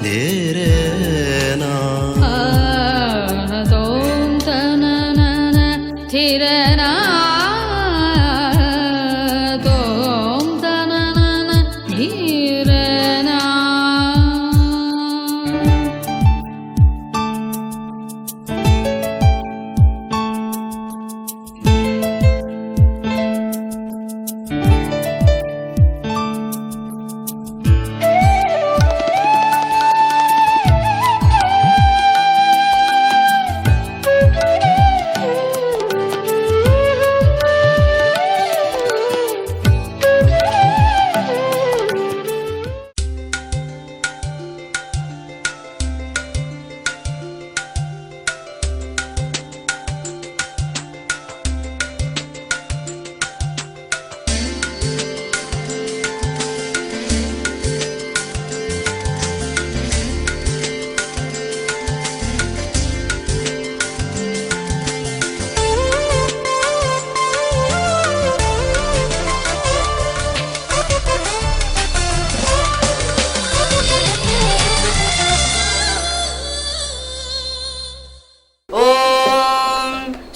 ಧೀರೇನಾ ತೋಂ ತನನ ಧಿರನಾ ತೋಂ ತನನ ಧಿರನಾ.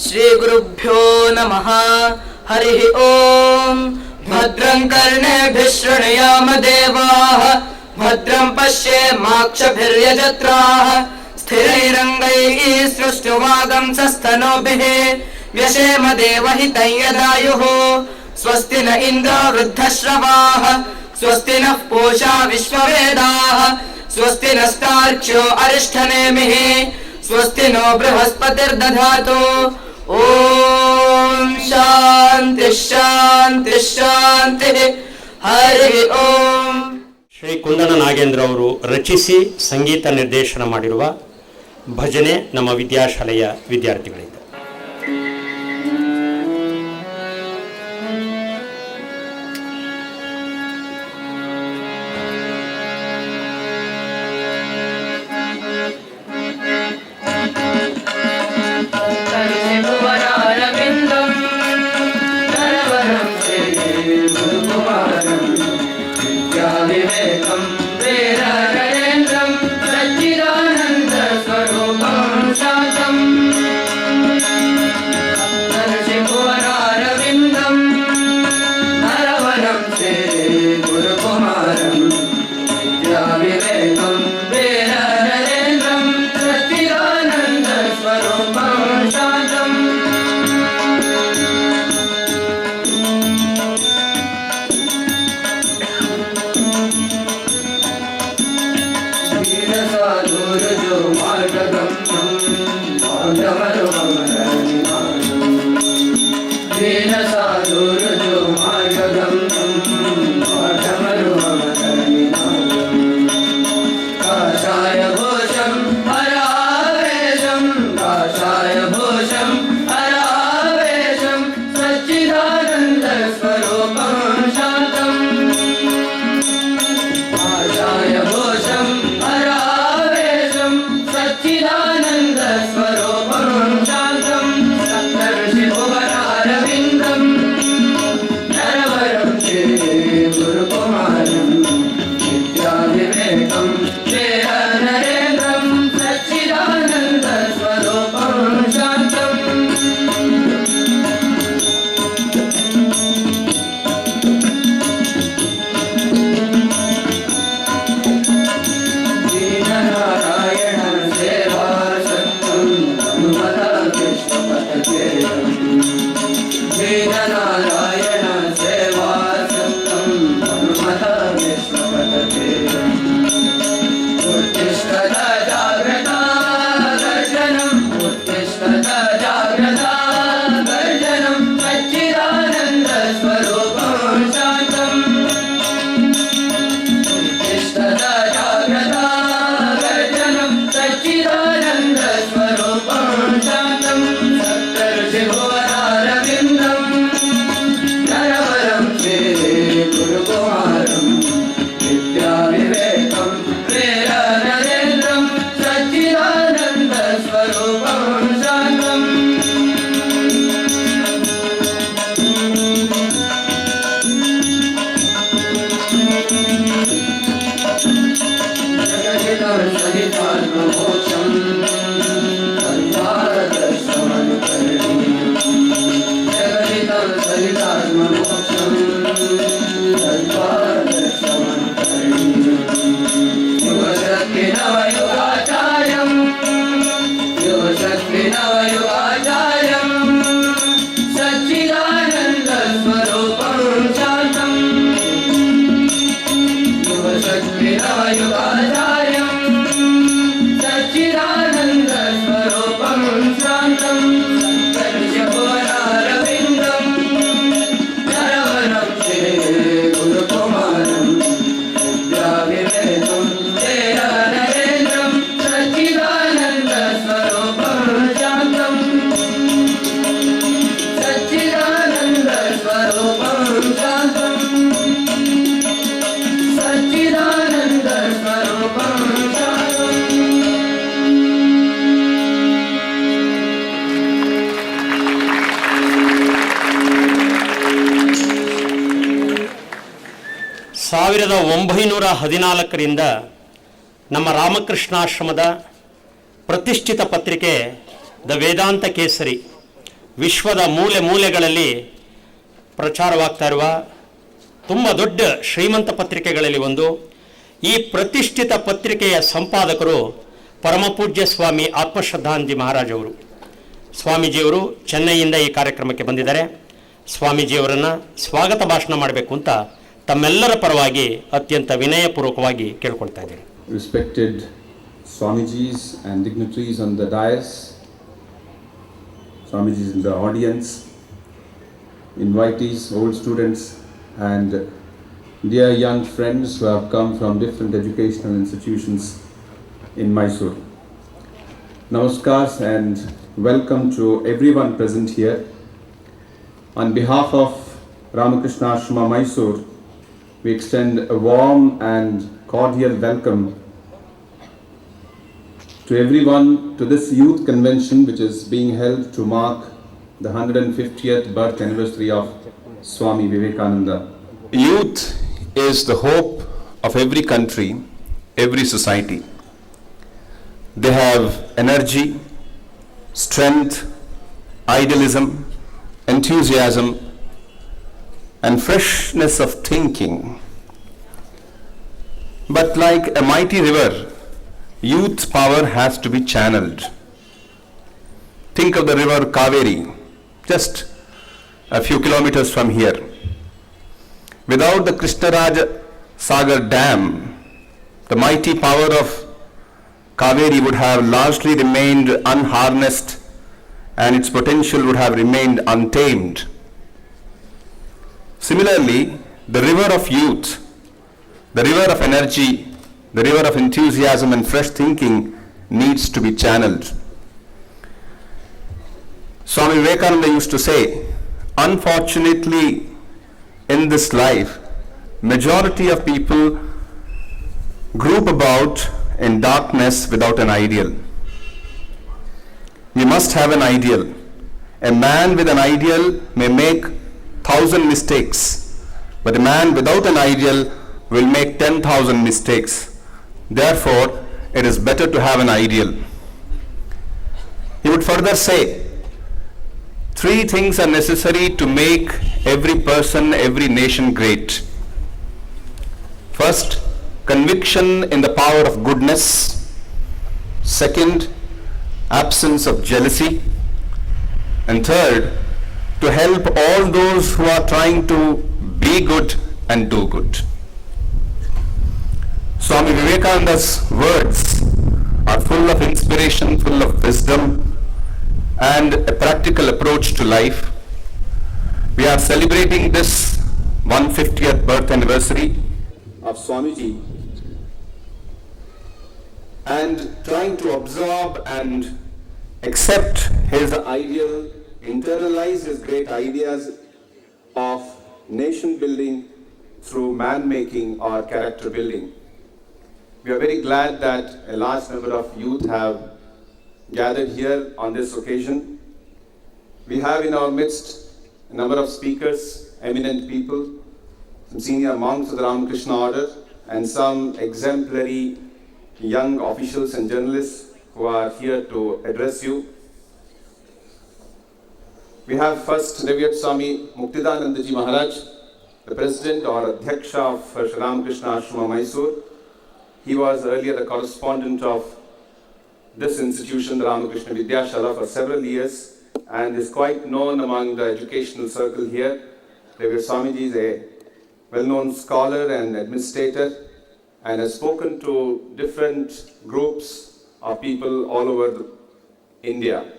ಶ್ರೀ ಗುರುಭ್ಯೋ ನಮಃ. ಹರಿ ಓಂ. ಭದ್ರಂ ಕರ್ಣೇಭಿಃ ಶೃಣುಯಾಮ ದೇವಾಃ ಭದ್ರಂ ಪಶ್ಯೇಮಾಕ್ಷಭಿರ್ಯಜತ್ರಾಃ ಸ್ಥಿರೈರಂಗೈಃ ಸೃಷ್ಟುವಾಗಂಸಸ್ತನೂಭಿಃ ವ್ಯಶೇಮ ದೇವಹಿತಂ ಯದಾಯುಃ. ಸ್ವಸ್ತಿ ನ ಇಂದ್ರೋ ವೃದ್ಧಶ್ರವಾಃ ಸ್ವಸ್ತಿ ನಃ ಪೂಷಾ ವಿಶ್ವವೇದಾಃ ಸ್ವಸ್ತಿ ನಸ್ತಾರ್ಕ್ಷ್ಯೋ ಅರಿಷ್ಠನೇಮಿಃ ಸ್ವಸ್ತಿ ನೋ ಬೃಹಸ್ಪತಿರ್ದಧಾತು. ಓಂ ಶಾಂತಿ ಶಾಂತಿ ಶಾಂತಿ. ಹರಿ ಓಂ. ಶ್ರೀ ಕುಂದಣ ನಾಗೇಂದ್ರ ಅವರು ರಚಿಸಿ ಸಂಗೀತ ನಿರ್ದೇಶನ ಮಾಡಿರುವ ಭಜನೆ ನಮ್ಮ ವಿದ್ಯಾಶಾಲೆಯ ವಿದ್ಯಾರ್ಥಿಗಳಿಂದ. नवयुगाचार्यम् युवशक्ति नवयुगाचार्यम् सच्चिदानन्दस्वरूपं शान्तम् युवशक्ति नवयुगाचार्यम् सच्चिदानन्दस्वरूपं शान्तम् सत्परिशुभरविन्दम् नरवरं श्री गुरुकुमारम् विद्याविवेकं नरेन्द्रं सच्चिदानन्दस्वरूपं शान्तम् सच्चिदानन्दस्वरूपं शान्तम् सच्चिदानन्दस्वरूपं शान्तम् ಸಾವಿರದ 1914ರಿಂದ ನಮ್ಮ ರಾಮಕೃಷ್ಣಾಶ್ರಮದ ಪ್ರತಿಷ್ಠಿತ ಪತ್ರಿಕೆ ದ ವೇದಾಂತ ಕೇಸರಿ ವಿಶ್ವದ ಮೂಲೆ ಮೂಲೆಗಳಲ್ಲಿ ಪ್ರಚಾರವಾಗ್ತಾ ಇರುವ ತುಂಬ ದೊಡ್ಡ ಶ್ರೀಮಂತ ಪತ್ರಿಕೆಗಳಲ್ಲಿ ಒಂದು. ಈ ಪ್ರತಿಷ್ಠಿತ ಪತ್ರಿಕೆಯ ಸಂಪಾದಕರು ಪರಮಪೂಜ್ಯ ಸ್ವಾಮಿ ಆತ್ಮಶ್ರದ್ಧಾನಂದ ಮಹಾರಾಜ್ ಅವರು. ಸ್ವಾಮೀಜಿಯವರು ಚೆನ್ನೈಯಿಂದ ಈ ಕಾರ್ಯಕ್ರಮಕ್ಕೆ ಬಂದಿದ್ದಾರೆ. ಸ್ವಾಮೀಜಿಯವರನ್ನು ಸ್ವಾಗತ ಭಾಷಣ ಮಾಡಬೇಕು ಅಂತ ತಮ್ಮೆಲ್ಲರ ಪರವಾಗಿ ಅತ್ಯಂತ ವಿನಯಪೂರ್ವಕವಾಗಿ ಕೇಳ್ಕೊಳ್ತಾ ಇದ್ದೇನೆ. Respected Swamijis and dignitaries on the dais, Swamijis in the audience, invitees, old students, and dear young friends who have come from different educational institutions in Mysore. Namaskars and welcome to everyone present here. On behalf of Ramakrishna Ashrama Mysore, we extend a warm and cordial welcome to everyone to this youth convention which is being held to mark the 150th birth anniversary of Swami Vivekananda. Youth is the hope of every country, every society. They have energy, strength, idealism, enthusiasm, and freshness of thinking. But like a mighty river, youth power has to be channeled. Think of the river Kaveri, just a few kilometers from here. Without the Krishnaraja Sagar Dam, the mighty power of Kaveri would have largely remained unharnessed and its potential would have remained untamed. Similarly, the river of youth, the river of energy, the river of enthusiasm and fresh thinking needs to be channeled. Swami Vivekananda used to say, unfortunately in this life, majority of people group about in darkness without an ideal. We must have an ideal. A man with an ideal may make 1,000 mistakes, but a man without an ideal will make 10,000 mistakes. Therefore, it is better to have an ideal. He would further say, 3 things are necessary to make every person, every nation great. First, conviction in the power of goodness. Second, absence of jealousy. And third, to help all those who are trying to be good and do good. Swami Vivekananda's words are full of inspiration, full of wisdom, and a practical approach to life. We are celebrating this 150th birth anniversary of Swamiji and trying to absorb and accept his ideal, internalize his great ideas of nation building through man making or character building. We are very glad that a large number of youth have gathered here on this occasion. We have in our midst a number of speakers, eminent people, some senior monks of the Ramakrishna order, and some exemplary young officials and journalists who are here to address you. We have first Revered Swami Muktidanandaji Maharaj, the President or Adhyaksha of Shri Ramakrishna Ashrama Mysore. He was earlier the correspondent of this institution, the Ramakrishna Vidyashala, for several years and is quite known among the educational circle here. Revered Swamiji is a well-known scholar and administrator and has spoken to different groups of people all over India.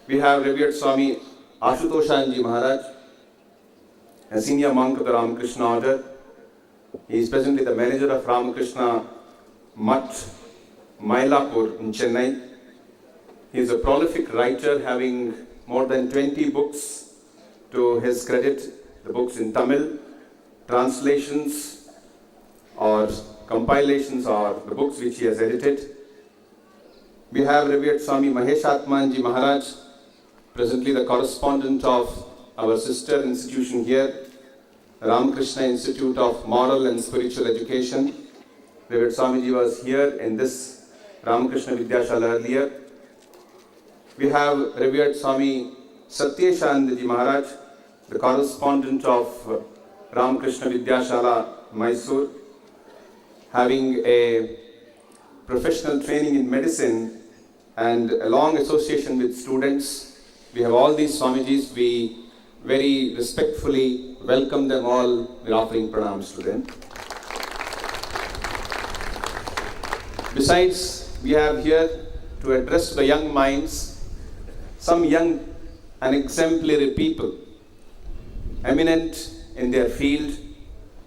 We have Revered Swami Ashutoshanji Maharaj, a senior monk of the Ramakrishna order. He is presently the manager of Ramakrishna Mutt, Mylapore in Chennai. He is a prolific writer having more than 20 books to his credit, the books in Tamil, translations or compilations or the books which he has edited. We have Revered Swami Maheshatmanji Maharaj, presently the correspondent of our sister institution here, the Ramakrishna Institute of Moral and Spiritual Education. Revered Swamiji was here in this Ramakrishna Vidyashala earlier. We have Revered Swami Satyeshandaji Maharaj, the correspondent of Ramakrishna Vidyashala, Mysore, having a professional training in medicine and a long association with students. We have all these Swamijis. We very respectfully welcome them all. We're offering pranams to them. Besides, we have here to address to the young minds some young and exemplary people, eminent in their field.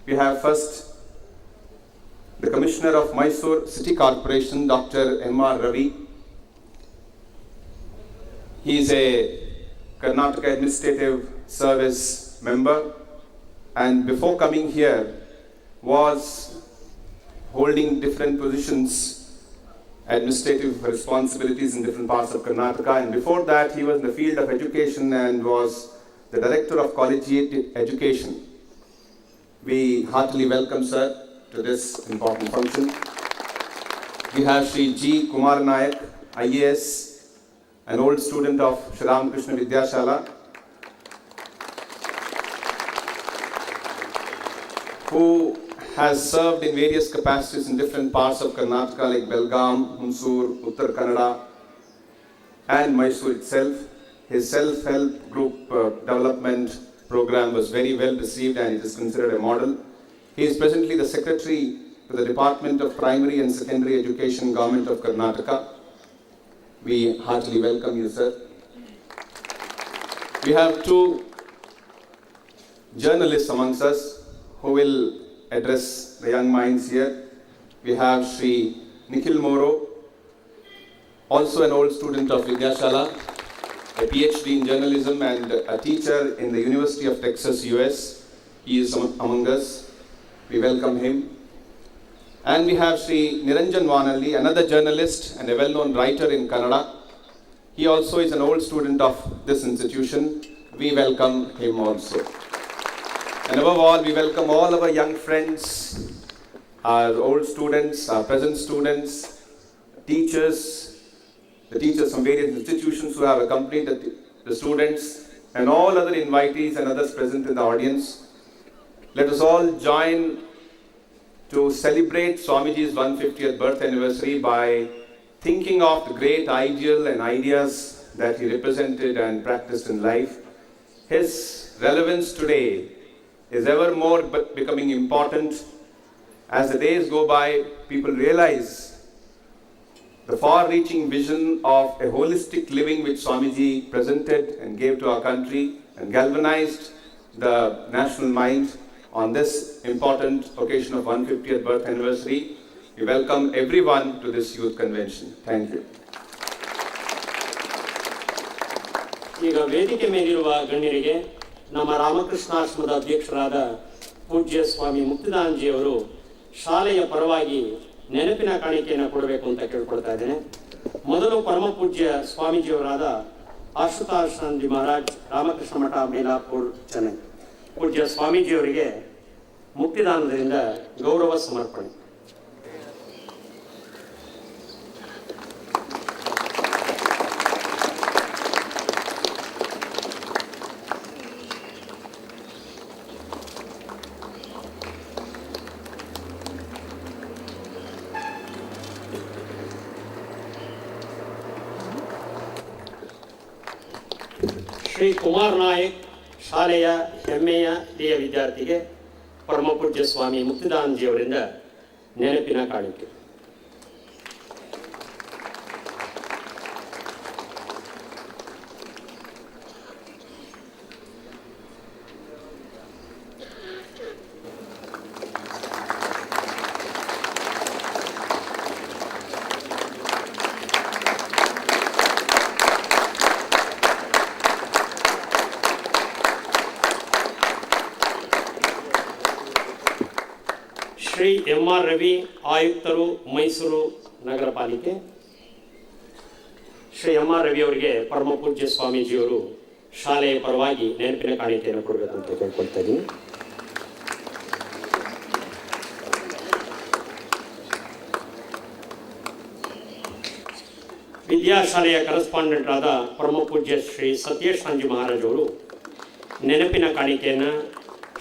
We have first the Commissioner of Mysore City Corporation, Dr. M.R. Ravi. He is a Karnataka Administrative Service member and before coming here was holding different positions, administrative responsibilities in different parts of Karnataka, and before that he was in the field of education and was the Director of Collegiate Education. We heartily welcome sir to this important function. We have Sri G. Kumar Nayak, IAS, an old student of Sri Ramakrishna Vidyashala, who has served in various capacities in different parts of Karnataka like Belgaum, Hunsur, Uttar Kannada and Mysore itself. His self-help group development program was very well received and it is considered a model. He is presently the Secretary to the Department of Primary and Secondary Education, Government of Karnataka. We heartily welcome you, sir. We have two journalists amongst us who will address the young minds here. We have Sri Nikhil Moro, also an old student of Vidyashala, a PhD in journalism and a teacher in the University of Texas, US. He is among us. We welcome him. And we have Sri Niranjan Vanalli, another journalist and a well-known writer in Kannada. He also is an old student of this institution. We welcome him also. And above all, we welcome all our young friends, our old students, our present students, teachers, the teachers from various institutions who have accompanied the students, and all other invitees and others present in the audience. Let us all join to celebrate Swamiji's 150th birth anniversary by thinking of the great ideal and ideas that he represented and practiced in life. His relevance today is ever more becoming important. As the days go by, people realize the far-reaching vision of a holistic living which Swamiji presented and gave to our country and galvanized the national mind. On this important occasion of 150th birth anniversary, we welcome everyone to this youth convention. Thank you. ಈಗ ವೇದಿಕೆ ಮೇಲಿರುವ ಗಣ್ಯರಿಗೆ ನಮ್ಮ ರಾಮಕೃಷ್ಣಾಶ್ರಮದ ಅಧ್ಯಕ್ಷರಾದ ಪೂಜ್ಯ ಸ್ವಾಮಿ ಮುಕ್ತಿದಾನಜಿಯವರು ಶಾಲೆಯ ಪರವಾಗಿ ನೆನಪಿನ ಕಾಣಿಕೆಯನ್ನು ಕೊಡಬೇಕು ಅಂತ ಕೇಳ್ಕೊಳ್ತಾ ಇದ್ದೇನೆ. ಮೊದಲು ಪರಮ ಪೂಜ್ಯ ಸ್ವಾಮೀಜಿಯವರಾದ ಆಶುತೋಷಾನಂದ ಮಹಾರಾಜ್, ರಾಮಕೃಷ್ಣ ಮಠ, ಮೈಲಾಪುರ್, ಚೆನ್ನೈ. ಪೂಜ್ಯ ಸ್ವಾಮೀಜಿಯವರಿಗೆ ಮುಕ್ತಿದಾನದಿಂದ ಗೌರವ ಸಮರ್ಪಣೆ. ಶ್ರೀ ಕುಮಾರ್ ನಾಯಕ್ ಶಾಲೆಯ ಹೆಮ್ಮೆಯ ಹಿರಿಯ ವಿದ್ಯಾರ್ಥಿಗೆ ಪರಮ ಪೂಜ್ಯ ಸ್ವಾಮಿ ಮುಕ್ತಿದಾನಂದಜಿಯವರಿಂದ ನೆನಪಿನ ಕಾಣಿಕೆ. ಶ್ರೀ MR ರವಿ ಆಯುಕ್ತರು ಮೈಸೂರು ನಗರ ಪಾಲಿಕೆ. ಶ್ರೀ MR ರವಿ ಅವರಿಗೆ ಪರಮ ಪೂಜ್ಯ ಸ್ವಾಮೀಜಿಯವರು ಶಾಲೆಯ ಪರವಾಗಿ ನೆನಪಿನ ಕಾಣಿಕೆಯನ್ನು ಕೊಡಬೇಕಂತ ಕೇಳ್ಕೊಳ್ತಾ ಇದ್ದೀನಿ. ವಿದ್ಯಾಶಾಲೆಯ ಕರೆಸ್ಪಾಂಡೆಂಟ್ ಆದ ಪರಮ ಪೂಜ್ಯ ಶ್ರೀ ಸತ್ಯೇಶಾಂಜಿ ಮಹಾರಾಜ್ ಅವರು ನೆನಪಿನ ಕಾಣಿಕೆಯನ್ನು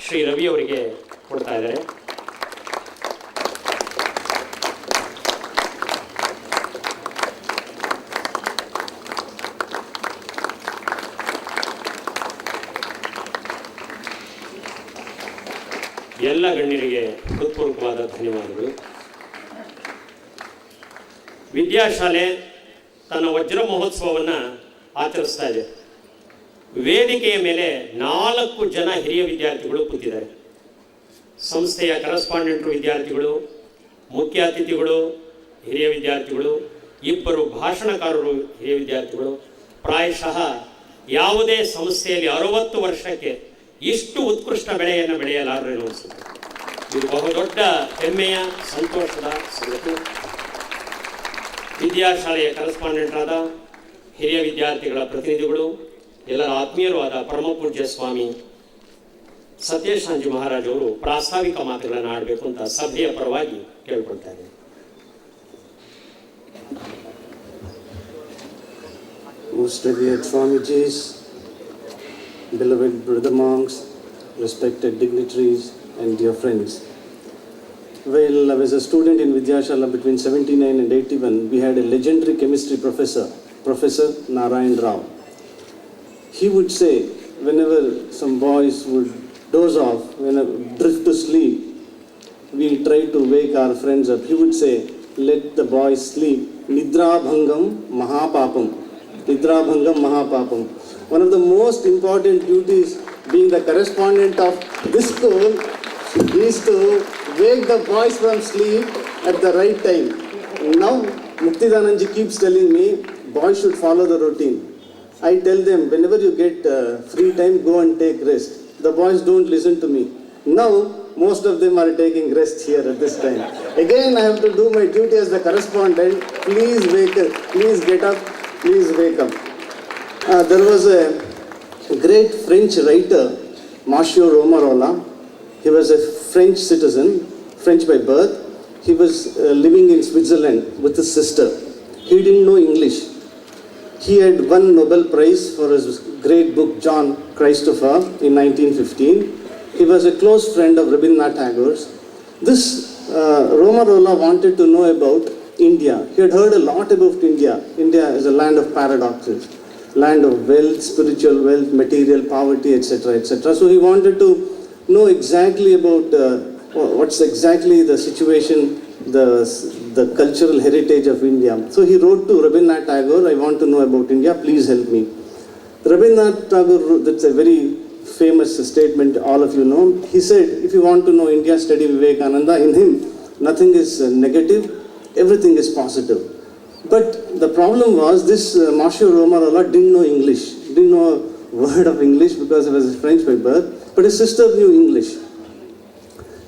ಶ್ರೀ ರವಿ ಅವರಿಗೆ ಕೊಡ್ತಾ ಇದ್ದಾರೆ. ಎಲ್ಲ ಗಣ್ಯರಿಗೆ ಹೃತ್ಪೂರ್ವಕವಾದ ಧನ್ಯವಾದಗಳು. ವಿದ್ಯಾಶಾಲೆ ತನ್ನ ವಜ್ರ ಮಹೋತ್ಸವವನ್ನು ಆಚರಿಸ್ತಾ ಇದೆ. ವೇದಿಕೆಯ ಮೇಲೆ 4 ಜನ ಹಿರಿಯ ವಿದ್ಯಾರ್ಥಿಗಳು ಕೂತಿದ್ದಾರೆ. ಸಂಸ್ಥೆಯ ಕರೆಸ್ಪಾಂಡೆಂಟರು ವಿದ್ಯಾರ್ಥಿಗಳು, ಮುಖ್ಯ ಅತಿಥಿಗಳು ಹಿರಿಯ ವಿದ್ಯಾರ್ಥಿಗಳು, 2 ಭಾಷಣಕಾರರು ಹಿರಿಯ ವಿದ್ಯಾರ್ಥಿಗಳು. ಪ್ರಾಯಶಃ ಯಾವುದೇ ಸಂಸ್ಥೆಯಲ್ಲಿ 60 ವರ್ಷಕ್ಕೆ ಇಷ್ಟು ಉತ್ಕೃಷ್ಟ ಬೆಳೆಯನ್ನು ಬೆಳೆಯಲಾರರು ಅನಿಸುತ್ತೆ. ಇದು ಬಹುದೊಡ್ಡ ಹೆಮ್ಮೆಯ ಸಂತೋಷದ ಸಂಗತಿ. ವಿದ್ಯಾಶಾಲೆಯ ಕರೆಸ್ಪಾಂಡೆಂಟ್ ಆದ ಹಿರಿಯ ವಿದ್ಯಾರ್ಥಿಗಳ ಪ್ರತಿನಿಧಿಗಳು, ಎಲ್ಲರ ಆತ್ಮೀಯರು ಆದ ಪರಮ ಪೂಜ್ಯ ಸ್ವಾಮಿ ಸತ್ಯೇಶಾಂಜಿ ಮಹಾರಾಜ್ ಅವರು ಪ್ರಾಸ್ತಾವಿಕ ಮಾತುಗಳನ್ನು ಆಡಬೇಕು ಅಂತ ಸಭೆಯ ಪರವಾಗಿ ಕೇಳ್ಕೊಳ್ತಾ ಇದ್ದೇನೆ. Most revered Swamijis, beloved brother monks, respected dignitaries and dear friends. While I was a student in Vidyashala between 79 and 81, we had a legendary chemistry professor, Professor Narayan Rao. He would say, whenever some boys would doze off, drift to sleep, we tried to wake our friends up. He would say, let the boys sleep. Nidra bhangam mahapapam. Nidra bhangam mahapapam. One of the most important duties being the correspondent of this school is to wake the boys from sleep at the right time. Now, Muktidanandji keeps telling me, boys should follow the routine. I tell them, whenever you get free time, go and take rest. The boys don't listen to me. Now, most of them are taking rest here at this time. Again, I have to do my duty as the correspondent. Please wake up. Please get up. Please wake up. There was a great French writer, Monsieur Romarola. He was a French citizen, French by birth. He was living in Switzerland with his sister. He didn't know English. He had won Nobel Prize for his great book, John Christopher, in 1915. He was a close friend of Rabindranath Tagore. This Romarola wanted to know about India. He had heard a lot about India. India is a land of paradoxes, land of wealth, spiritual wealth, material poverty, etc., etc. So he wanted to know exactly about what's exactly the situation, the cultural heritage of India. So he wrote to Rabindranath Tagore, I want to know about India, please help me. Rabindranath Tagore, that's a very famous statement, all of you know. He said, if you want to know India, study Vivekananda. In him, nothing is negative, everything is positive. But the problem was this Monsieur Romarola didn't know English, didn't know a word of English because he was French by birth, but his sister knew English.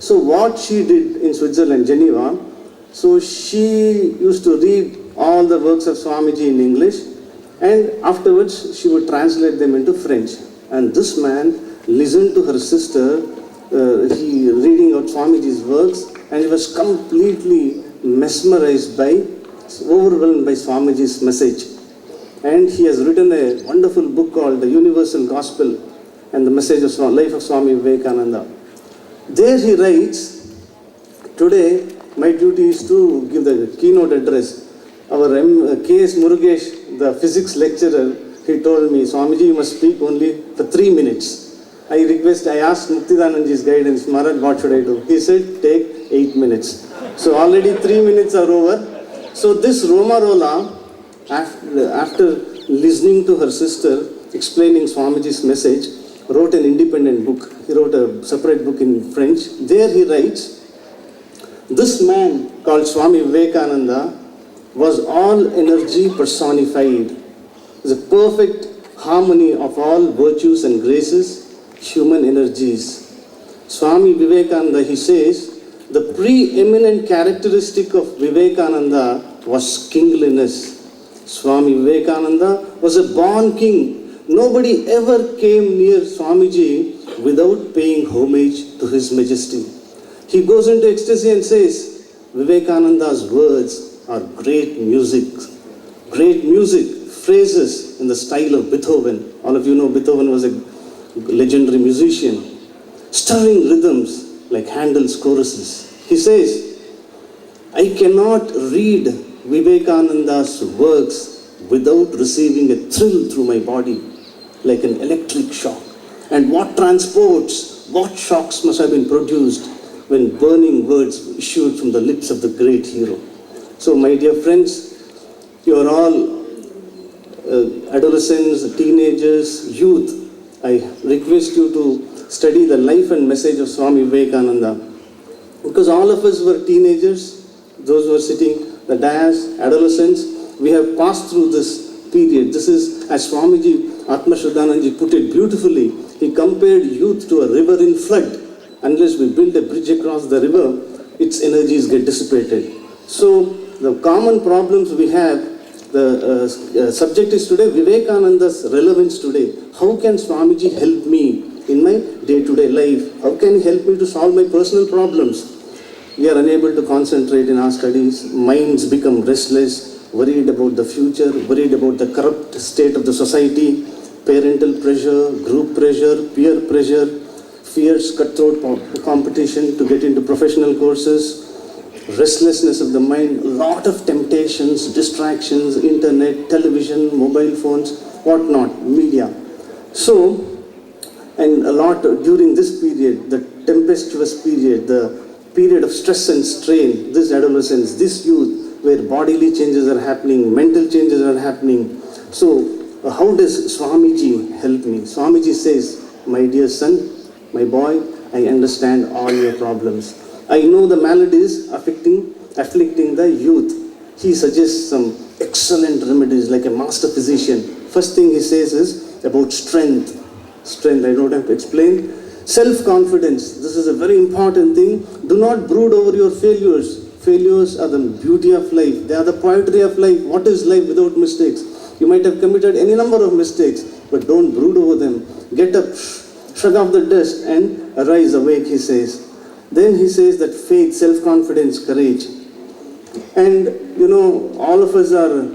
So what she did in Switzerland, Geneva, so she used to read all the works of Swamiji in English, and afterwards she would translate them into French. And this man listened to her sister he reading out Swamiji's works, and he was completely mesmerized by, overwhelmed by Swamiji's message. And he has written a wonderful book called The Universal Gospel and the Message of Life of Swami Vivekananda. There he writes, today my duty is to give the keynote address. Our K.S. Murugesh, the physics lecturer, he told me, Swamiji, you must speak only for 3 minutes. I asked Muktidanandji's guidance, Maharaj, what should I do? He said, take 8 minutes. So already 3 minutes are over. So this Roma Rola, after listening to her sister explaining Swamiji's message, wrote an independent book. He wrote a separate book in French. There he writes, this man called Swami Vivekananda was all energy personified. It's a perfect harmony of all virtues and graces, human energies. Swami Vivekananda, he says, the preeminent characteristic of Vivekananda was kingliness. Swami Vivekananda was a born king. Nobody ever came near Swamiji without paying homage to his majesty. He goes into ecstasy and says, Vivekananda's words are great music, phrases in the style of Beethoven. All of you know Beethoven was a legendary musician. Stirring rhythms like Handel's choruses. He says, I cannot read Vivekananda's works without receiving a thrill through my body, like an electric shock. And what transports, what shocks must have been produced when burning words issued from the lips of the great hero. So my dear friends, you are all adolescents, teenagers, youth. I request you to study the life and message of Swami Vivekananda. Because all of us were teenagers, those who are sitting, the dayas, adolescents, we have passed through this period. This is, as Swamiji Atma Shraddhananji put it beautifully, he compared youth to a river in flood. Unless we build a bridge across the river, its energies get dissipated. So the common problems we have, the subject is today, Vivekananda's relevance today. How can Swamiji help me in my day-to-day life? How can he help me to solve my personal problems? We are unable to concentrate in our studies. Minds become restless, worried about the future, worried about the corrupt state of the society, parental pressure, group pressure, peer pressure, fierce cutthroat competition to get into professional courses, restlessness of the mind, a lot of temptations, distractions, internet, television, mobile phones, whatnot, media. So, and a lot during this period, the tempestuous period, the period of stress and strain, this adolescence, this youth, where bodily changes are happening, mental changes are happening. So, how does Swamiji help me? Swamiji says, my dear son, my boy, I understand all your problems. I know the maladies afflicting the youth. He suggests some excellent remedies like a master physician. First thing he says is about strength. Strength, I don't have to explain. Self-confidence, this is a very important thing. Do not brood over your failures. Failures are the beauty of life. They are the poetry of life. What is life without mistakes? You might have committed any number of mistakes, but don't brood over them. Get up, shrug off the dust and arise awake, he says. Then he says that faith, self-confidence, courage. And you know, all of us are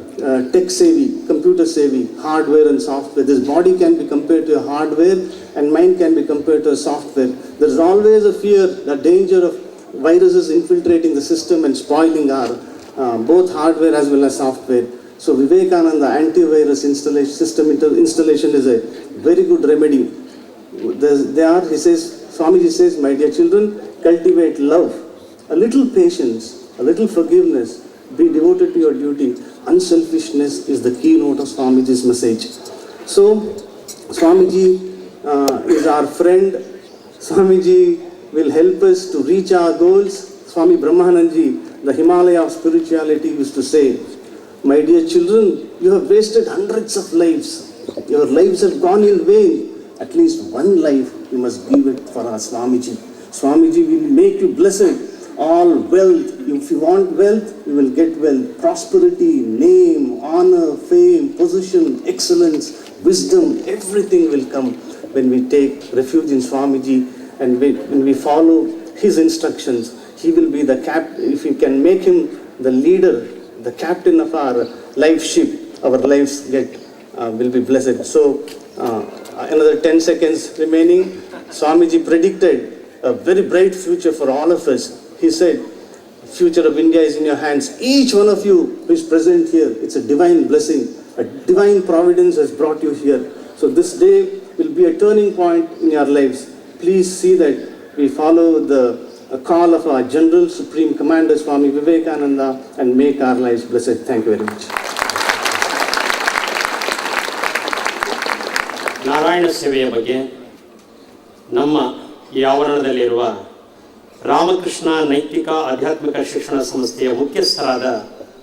tech savvy, computer savvy, hardware and software. This body can be compared to a hardware and mind can be compared to a software. There is always a fear, the danger of viruses infiltrating the system and spoiling our both hardware as well as software. So Vivekananda antivirus system installation is a very good remedy. He says, Swamiji says, my dear children, cultivate love, a little patience, a little forgiveness, be devoted to your duty. Unselfishness is the keynote of Swamiji's message. So, Swamiji is our friend. Swamiji will help us to reach our goals. Swami Brahmananji, the Himalaya of spirituality, used to say, my dear children, you have wasted hundreds of lives. Your lives have gone in vain. At least one life you must give it for our Swamiji. Swamiji will make you blessed. All wealth, if you want wealth, you will get wealth. Prosperity, name, honor, fame, position, excellence, wisdom, everything will come when we take refuge in Swamiji and when we follow his instructions. He will be the if we can make him the leader, the captain of our life ship, our lives will be blessed. So, another 10 seconds remaining. Swamiji predicted a very bright future for all of us. He said, future of India is in your hands. Each one of you who is present here, it's a divine blessing. A divine providence has brought you here. So this day will be a turning point in your lives. Please see that we follow the call of our General Supreme Commander Swami Vivekananda and make our lives blessed. Thank you very much. Narayana ಸೇವೆಯ ಬಗ್ಗೆ ನಮ್ಮ ಈ ಆವರಣದಲ್ಲಿರುವ ರಾಮಕೃಷ್ಣ ನೈತಿಕ ಆಧ್ಯಾತ್ಮಿಕ ಶಿಕ್ಷಣ ಸಂಸ್ಥೆಯ ಮುಖ್ಯಸ್ಥರಾದ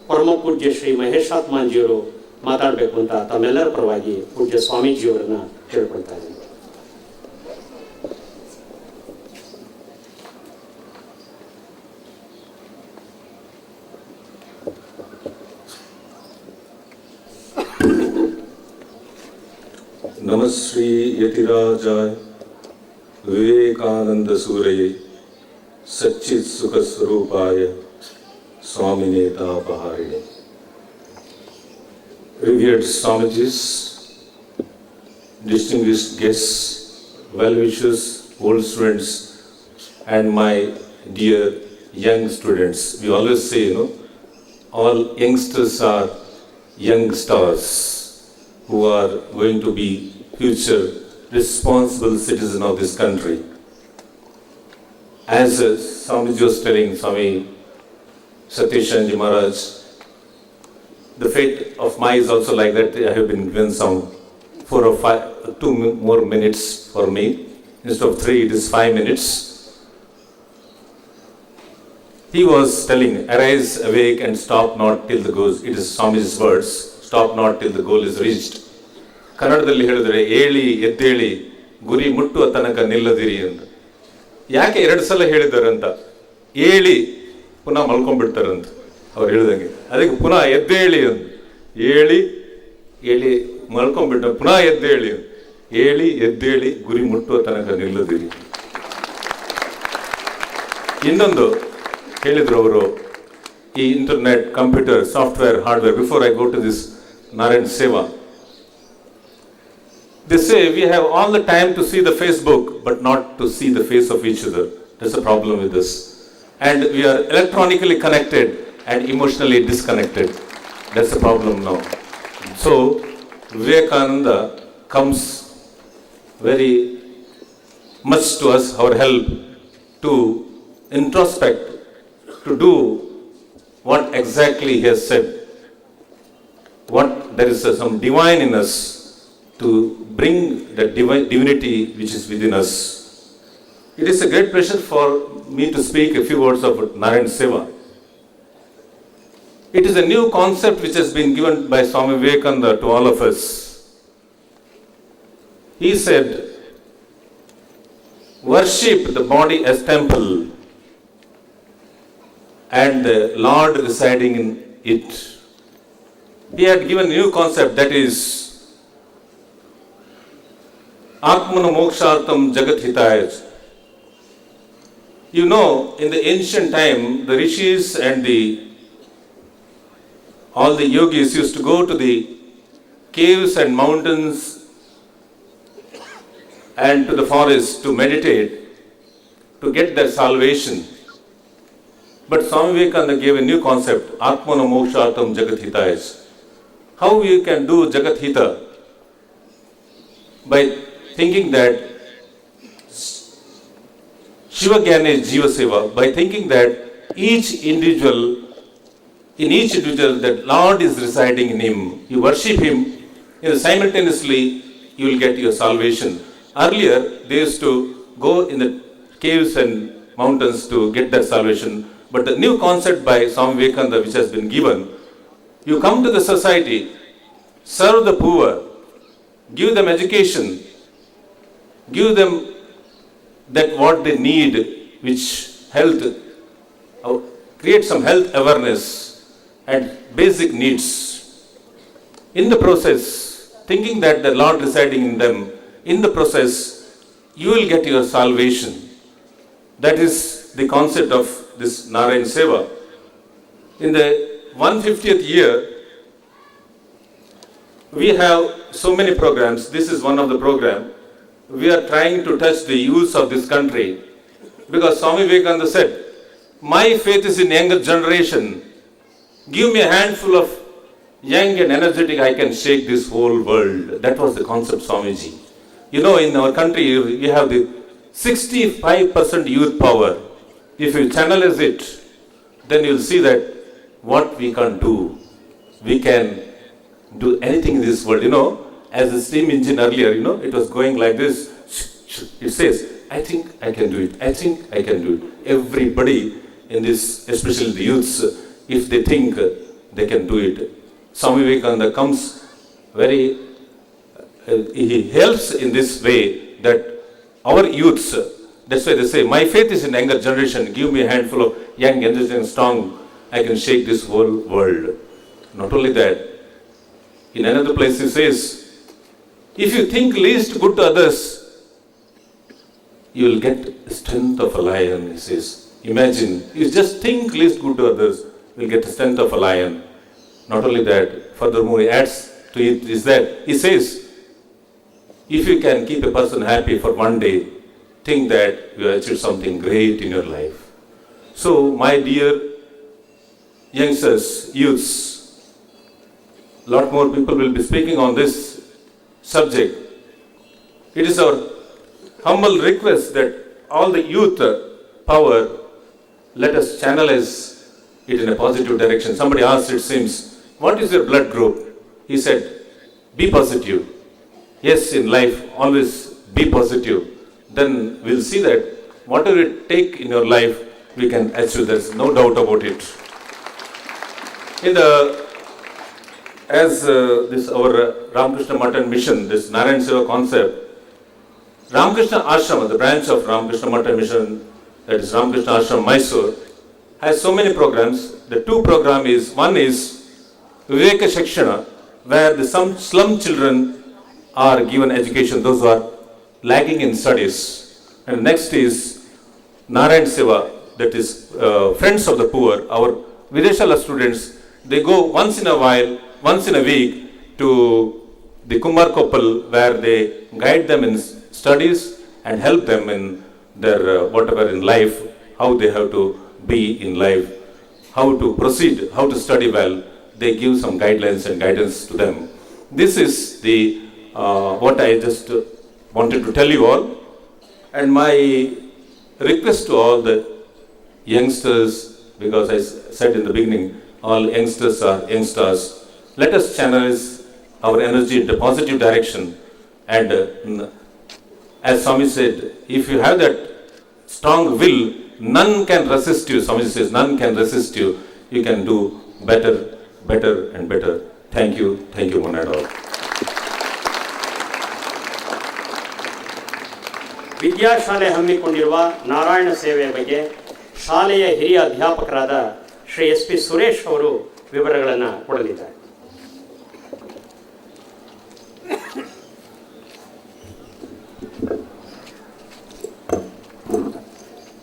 ಪರಮ ಪೂಜ್ಯ ಶ್ರೀ ಮಹೇಶಾತ್ಮಾಂಜಿಯವರು ಮಾತಾಡಬೇಕು ಅಂತ ತಮ್ಮೆಲ್ಲರ ಪರವಾಗಿ ಪೂಜ್ಯ ಸ್ವಾಮೀಜಿಯವರನ್ನ ಕೇಳ್ಕೊಳ್ತಾ ಇದ್ದೀನಿ. नमस्श्री यतिराजाय विवेकानंद सूरये सच्चित सुख स्वरूपाय स्वामिने तापहारिणे. Revered Swamijis, distinguished guests, well-wishers, old students, and my dear young students. We always say, all youngsters are young stars who are going to be future responsible citizens of this country. As Swamiji was telling, Swami Satyeshanji Maharaj, the fate of my is also like that. I have been given some 4 or 5, 2 more minutes for me. Instead of 3, it is 5 minutes. He was telling, arise, awake and stop not till the goal. It is Swami's words. Stop not till the goal is reached. ಕನ್ನಡದಲ್ಲಿ ಹೇಳಿದರೆ ಏಳಿ ಎದ್ದೇಳಿ ಗುರಿ ಮುಟ್ಟುವ ತನಕ ನಿಲ್ಲದಿರಿ ಅಂತ. ಯಾಕೆ 2 ಸಲ ಹೇಳಿದಾರಂತ? ಏಳಿ ಪುನಃ ಮಲ್ಕೊಂಡ್ಬಿಡ್ತಾರಂತ ಅವ್ರು ಹೇಳಿದಂಗೆ. ಅದಕ್ಕೆ ಪುನಃ ಎದ್ದೇಳಿ ಅಂತ. ಏಳಿ ಏಳಿ ಮಲ್ಕೊಂಡ್ಬಿಟ್ಟ ಪುನಃ ಎದ್ದೇಳಿ ಅಂತ. ಏಳಿ ಎದ್ದೇಳಿ ಗುರಿ ಮುಟ್ಟುವ ತನಕ ನಿಲ್ಲದಿರಿ. ಇನ್ನೊಂದು ಹೇಳಿದ್ರು ಅವರು, ಈ internet, computer, software, hardware. Before I go to this Narayan Seva, they say we have all the time to see the Facebook but not to see the face of each other. There's a problem with this. And we are electronically connected and emotionally disconnected. That's the problem now. So Vivekananda comes very much to us, our help, to introspect, to do what exactly he has said. What there is some divine in us, to bring the divinity which is within us. It is a great pleasure for me to speak a few words of Narayan Seva. It is a new concept which has been given by Swami Vivekananda to all of us. He said, worship the body as temple and the Lord residing in it. He had given a new concept, that is Atmana Mokshartam Jagat Hitaya. You know, in the ancient time, the rishis and all the yogis used to go to the caves and mountains and to the forest to meditate, to get their salvation. But Swami Vivekananda gave a new concept, Atmana Mokshartam Jagat Hitaya. How you can do Jagat Hita? By thinking that Shiva Gyane Jiva Seva, by thinking that each individual, in each individual, that Lord is residing in him. You worship him, simultaneously you will get your salvation. Earlier, they used to go in the caves and mountains to get their salvation. But the new concept by Swami Vivekananda which has been given, you come to the society, serve the poor, give them education, give them that what they need, which health, create some health awareness and basic needs. In the process, thinking that the Lord residing in them, in the process, you will get your salvation. That is the concept of this Narayan Seva. In the 150th year, we have so many programs. This is one of the programs. We are trying to touch the youth of this country, because Swami Vivekananda said, my faith is in younger generation. Give me a handful of young and energetic, I can shake this whole world. That was the concept, Swamiji. You know, in our country, you have the 65% youth power. If you channelize it, then you'll see that what we can do. We can do anything in this world. You know, as a steam engine earlier, you know, it was going like this. It says, I think I can do it. I think I can do it. Everybody in this, especially the youths, if they think they can do it. Swami Vivekananda comes very, he helps in this way that our youths, that's why they say, my faith is in younger generation. Give me a handful of young, energetic, strong, I can shake this whole world. Not only that, in another place he says, if you think least good to others, you will get strength of a lion, he says. Imagine, you just think least good to others, you will get the strength of a lion. Not only that, furthermore he adds to it is that, he says, if you can keep a person happy for one day, think that you have achieved something great in your life. So, my dear youngsters, youths, a lot more people will be speaking on this subject. It is our humble request that all the youth power, let us channelize it in a positive direction. Somebody asked, it seems, what is your blood group? He said, be positive. Yes, in life, always be positive. Then we'll see that whatever it take in your life, we can achieve. There's no doubt about it. In the, as this our Ramakrishna Matan mission, this Narayan Seva concept, Ramakrishna Ashram, the branch of Ramakrishna Matan mission, that is Ramakrishna Ashram Mysore, has so many programs. The two programs is, one is Viveka Shikshana, where the some slum children are given education, those who are lagging in studies. And next is Narayan Seva, that is Friends of the Poor. Our Videshala students, they go once in a while, once in a week to the Kumar Koppal, where they guide them in studies and help them in their whatever in life, how they have to be in life, how to proceed, how to study well. They give some guidelines and guidance to them. This is the what I just wanted to tell you all. And my request to all the youngsters, because I said in the beginning, all youngsters are youngsters. Let us channelize our energy into positive direction. And as Swami said, if you have that strong will, none can resist you. Swami says, none can resist you. You can do better, better and better. Thank you, Monador. ವಿದ್ಯಾಶಾಲೆ ಹಮ್ಮಿಕೊಂಡಿರುವ ನಾರಾಯಣ ಸೇವೆಯ ಬಗ್ಗೆ ಶಾಲೆಯ ಹಿರಿಯ ಅಧ್ಯಾಪಕರಾದ Shri S P Suresh ಅವರು ವಿವರಗಳನ್ನು ಕೊಡಲಿದ್ದಾರೆ.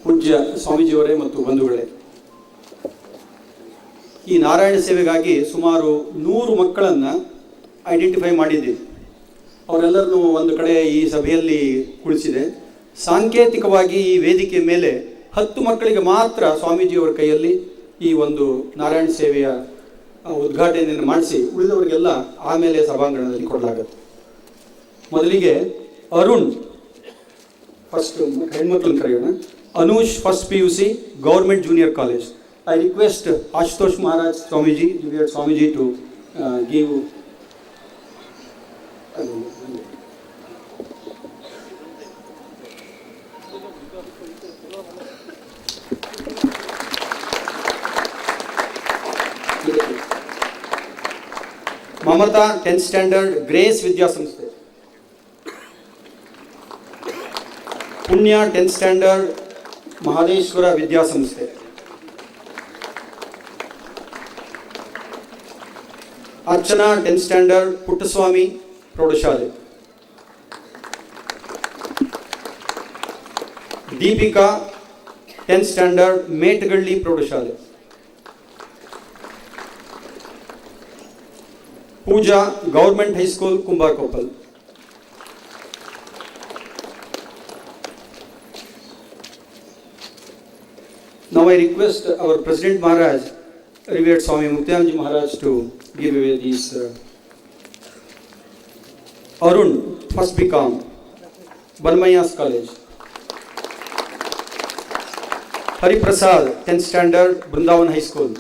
ಪೂಜ್ಯ ಸ್ವಾಮೀಜಿಯವರೇ ಮತ್ತು ಬಂಧುಗಳೇ, ಈ ನಾರಾಯಣ ಸೇವೆಗಾಗಿ ಸುಮಾರು 100 ಮಕ್ಕಳನ್ನು ಐಡೆಂಟಿಫೈ ಮಾಡಿದ್ದೀವಿ. ಅವರೆಲ್ಲರನ್ನೂ ಒಂದು ಕಡೆ ಈ ಸಭೆಯಲ್ಲಿ ಕುಳಿಸಿದೆ. ಸಾಂಕೇತಿಕವಾಗಿ ಈ ವೇದಿಕೆ ಮೇಲೆ 10 ಮಕ್ಕಳಿಗೆ ಮಾತ್ರ ಸ್ವಾಮೀಜಿಯವರ ಕೈಯಲ್ಲಿ ಈ ಒಂದು ನಾರಾಯಣ ಸೇವೆಯ ಉದ್ಘಾಟನೆಯನ್ನು ಮಾಡಿಸಿ ಉಳಿದವರಿಗೆಲ್ಲ ಆಮೇಲೆ ಸಭಾಂಗಣದಲ್ಲಿ ಕೊಡಲಾಗುತ್ತೆ. ಮೊದಲಿಗೆ ಅರುಣ್, ಫಸ್ಟ್ ಹೆಣ್ಮಕ್ಳನ್ನ ಕರೆಯೋಣ. Anush, first PUC, government junior college. I request Ashutosh Maharaj Swamiji, revered Swamiji, to give. Mamata, 10th standard, Grace Vidya Samstha. Punya, 10th standard, Mahadeshwara Vidya Samstha. Archana, 10th standard, Puttaswamy Prodashale. Deepika, 10th standard, Metgalli Prodashale. Pooja, Government High School, Kumbarkoppal. Now I request our President Maharaj revered Swami Muktanand Maharaj to give away these. Arun, first BCom, Balmayas College. Hari Prasad, 10th standard, Brindavan High School.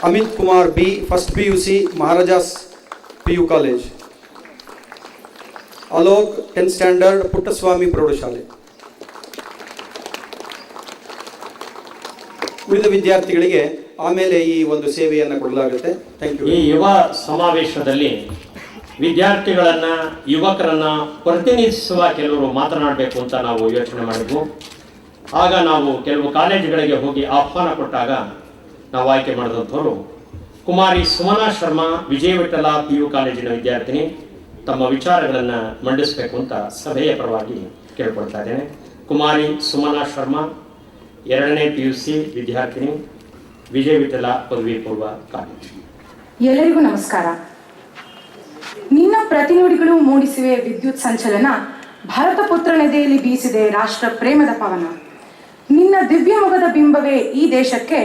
Amit Kumar B, first PUC, Maharajas PU College. Alok, 10th standard, Puttaswamy Praudashale. ಉಳಿದ ವಿದ್ಯಾರ್ಥಿಗಳಿಗೆ ಆಮೇಲೆ ಈ ಒಂದು ಸೇವೆಯನ್ನು ಕೊಡಲಾಗುತ್ತೆ. Thank you. ಈ ಯುವ ಸಮಾವೇಶದಲ್ಲಿ ವಿದ್ಯಾರ್ಥಿಗಳನ್ನ ಯುವಕರನ್ನ ಪ್ರತಿನಿಧಿಸುವ ಕೆಲವರು ಮಾತನಾಡಬೇಕು ಅಂತ ನಾವು ಯೋಚನೆ ಮಾಡಿದ್ವು. ಆಗ ನಾವು ಕೆಲವು ಕಾಲೇಜುಗಳಿಗೆ ಹೋಗಿ ಆಹ್ವಾನ ಕೊಟ್ಟಾಗ ನಾವು ಆಯ್ಕೆ ಮಾಡಿದಂಥವರು ಕುಮಾರಿ ಸುಮನಾ ಶರ್ಮಾ, ವಿಜಯ ವಿಠಲ PU ಕಾಲೇಜಿನ ವಿದ್ಯಾರ್ಥಿನಿ, ತಮ್ಮ ವಿಚಾರಗಳನ್ನು ಮಂಡಿಸಬೇಕು ಅಂತ ಸಭೆಯ ಪರವಾಗಿ ಕೇಳ್ಕೊಳ್ತಾ ಇದ್ದೇನೆ. ಕುಮಾರಿ ಸುಮನಾ ಶರ್ಮಾ, 2ನೇ PUC ವಿದ್ಯಾರ್ಥಿನಿ, ವಿಜಯ ವಿಠಲ ಪದವಿ ಪೂರ್ವ ಕಾಲೇಜು. ಎಲ್ಲರಿಗೂ ನಮಸ್ಕಾರ. ನಿನ್ನ ಪ್ರತಿನುಡಿಗಳು ಮೂಡಿಸಿವೆ ವಿದ್ಯುತ್ ಸಂಚಲನ, ಭರತ ಪುತ್ರನೆದೆಯಲ್ಲಿ ಬೀಸಿದೆ ರಾಷ್ಟ್ರ ಪ್ರೇಮದ ಪವನ. ನಿನ್ನ ದಿವ್ಯ ಮೊಗದ ಬಿಂಬವೇ ಈ ದೇಶಕ್ಕೆ